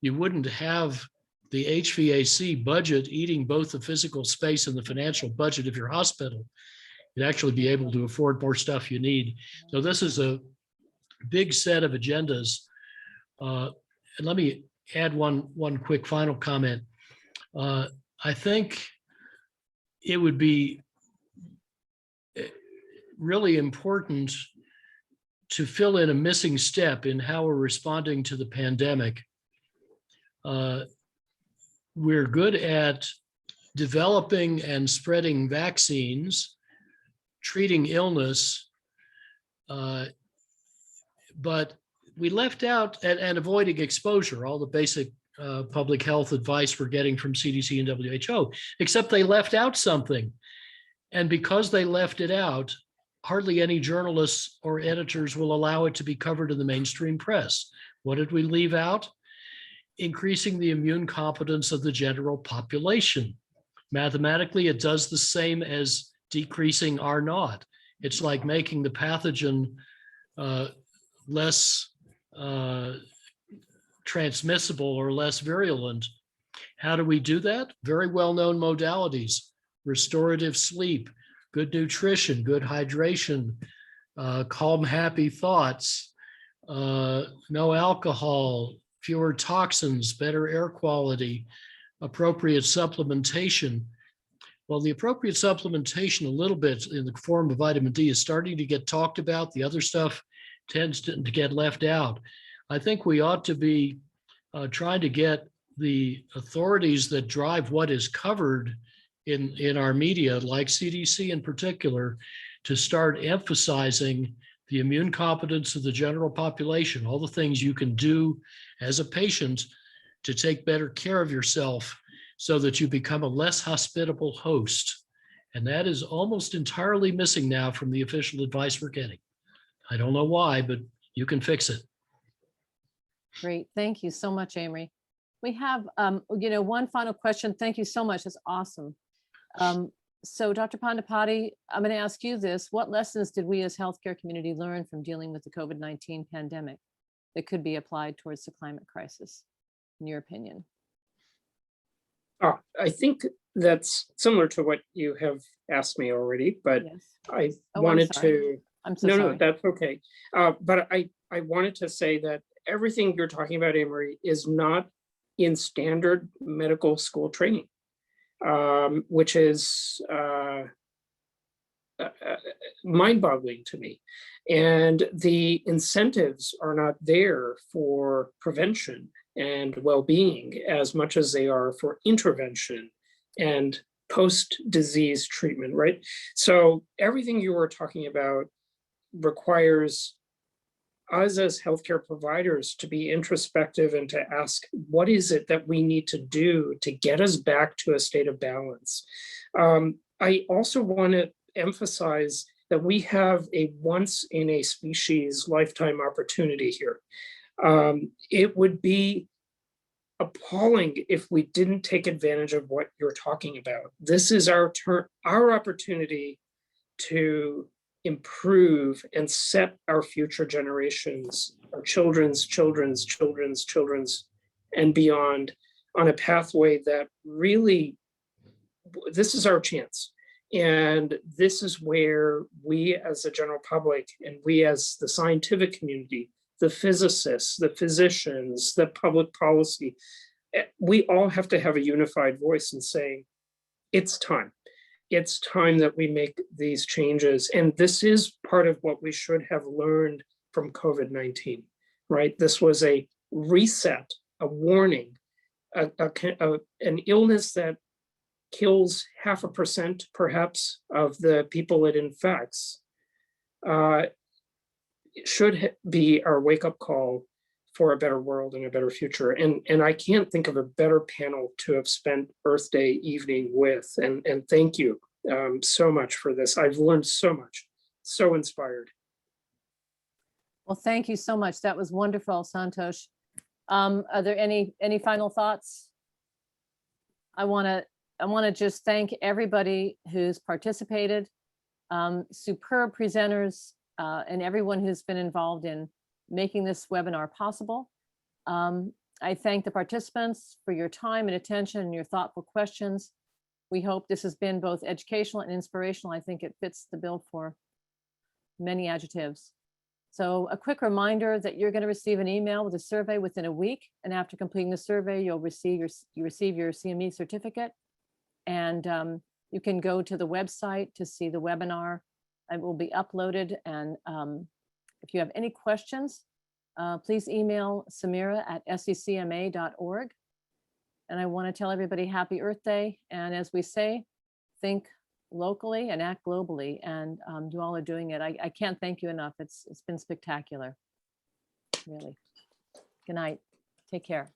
Speaker 4: you wouldn't have the HVAC budget eating both the physical space and the financial budget of your hospital. You'd actually be able to afford more stuff you need. So this is a big set of agendas. And let me add one quick final comment. I think it would be really important to fill in a missing step in how we're responding to the pandemic. We're good at developing and spreading vaccines, treating illness, but we left out and avoiding exposure, all the basic public health advice we're getting from CDC and WHO, except they left out something. And because they left it out, hardly any journalists or editors will allow it to be covered in the mainstream press. What did we leave out? Increasing the immune competence of the general population. Mathematically, it does the same as decreasing R naught. It's like making the pathogen less transmissible or less virulent. How do we do that? Very well-known modalities: restorative sleep, good nutrition, good hydration, calm, happy thoughts, no alcohol, fewer toxins, better air quality, appropriate supplementation. Well, the appropriate supplementation, a little bit in the form of vitamin D, is starting to get talked about. The other stuff tends to get left out. I think we ought to be trying to get the authorities that drive what is covered in our media, like CDC in particular, to start emphasizing the immune competence of the general population, all the things you can do as a patient to take better care of yourself so that you become a less hospitable host. And that is almost entirely missing now from the official advice we're getting. I don't know why, but you can fix it.
Speaker 1: Great. Thank you so much, Amory. We have, one final question. Thank you so much. That's awesome. So Dr. Pandipati, I'm going to ask you this. What lessons did we as healthcare community learn from dealing with the COVID-19 pandemic that could be applied towards the climate crisis, in your opinion?
Speaker 3: I think that's similar to what you have asked me already, but
Speaker 1: Yes.
Speaker 3: I
Speaker 1: Oh,
Speaker 3: wanted
Speaker 1: I'm sorry.
Speaker 3: to,
Speaker 1: I'm so
Speaker 3: no,
Speaker 1: sorry.
Speaker 3: that's okay. But I wanted to say that everything you're talking about, Amory, is not in standard medical school training, which is mind-boggling to me. And the incentives are not there for prevention and well-being as much as they are for intervention and post-disease treatment, right? So everything you were talking about requires us as healthcare providers to be introspective and to ask, what is it that we need to do to get us back to a state of balance? I also want to emphasize that we have a once in a species lifetime opportunity here. It would be appalling if we didn't take advantage of what you're talking about. This is our opportunity to improve and set our future generations, our children's, and beyond on a pathway that really, this is our chance. And this is where we as the general public and we as the scientific community, the physicists, the physicians, the public policy, we all have to have a unified voice in saying, it's time. It's time that we make these changes. And this is part of what we should have learned from COVID-19, right? This was a reset, a warning, an illness that kills 0.5% perhaps of the people it infects. It should be our wake-up call for a better world and a better future. And I can't think of a better panel to have spent Earth Day evening with. And thank you so much for this. I've learned so much, so inspired.
Speaker 1: Well, thank you so much. That was wonderful, Santosh. Are there any final thoughts? I want to just thank everybody who's participated, superb presenters, and everyone who's been involved in making this webinar possible. I thank the participants for your time and attention and your thoughtful questions. We hope this has been both educational and inspirational. I think it fits the bill for many adjectives. So a quick reminder that you're going to receive an email with a survey within a week. And after completing the survey, you'll receive your CME certificate. And you can go to the website to see the webinar. It will be uploaded. And if you have any questions, please email Samira at sccma.org. And I want to tell everybody happy Earth Day. And as we say, think locally and act globally. And you all are doing it. I can't thank you enough. It's been spectacular, really. Good night. Take care.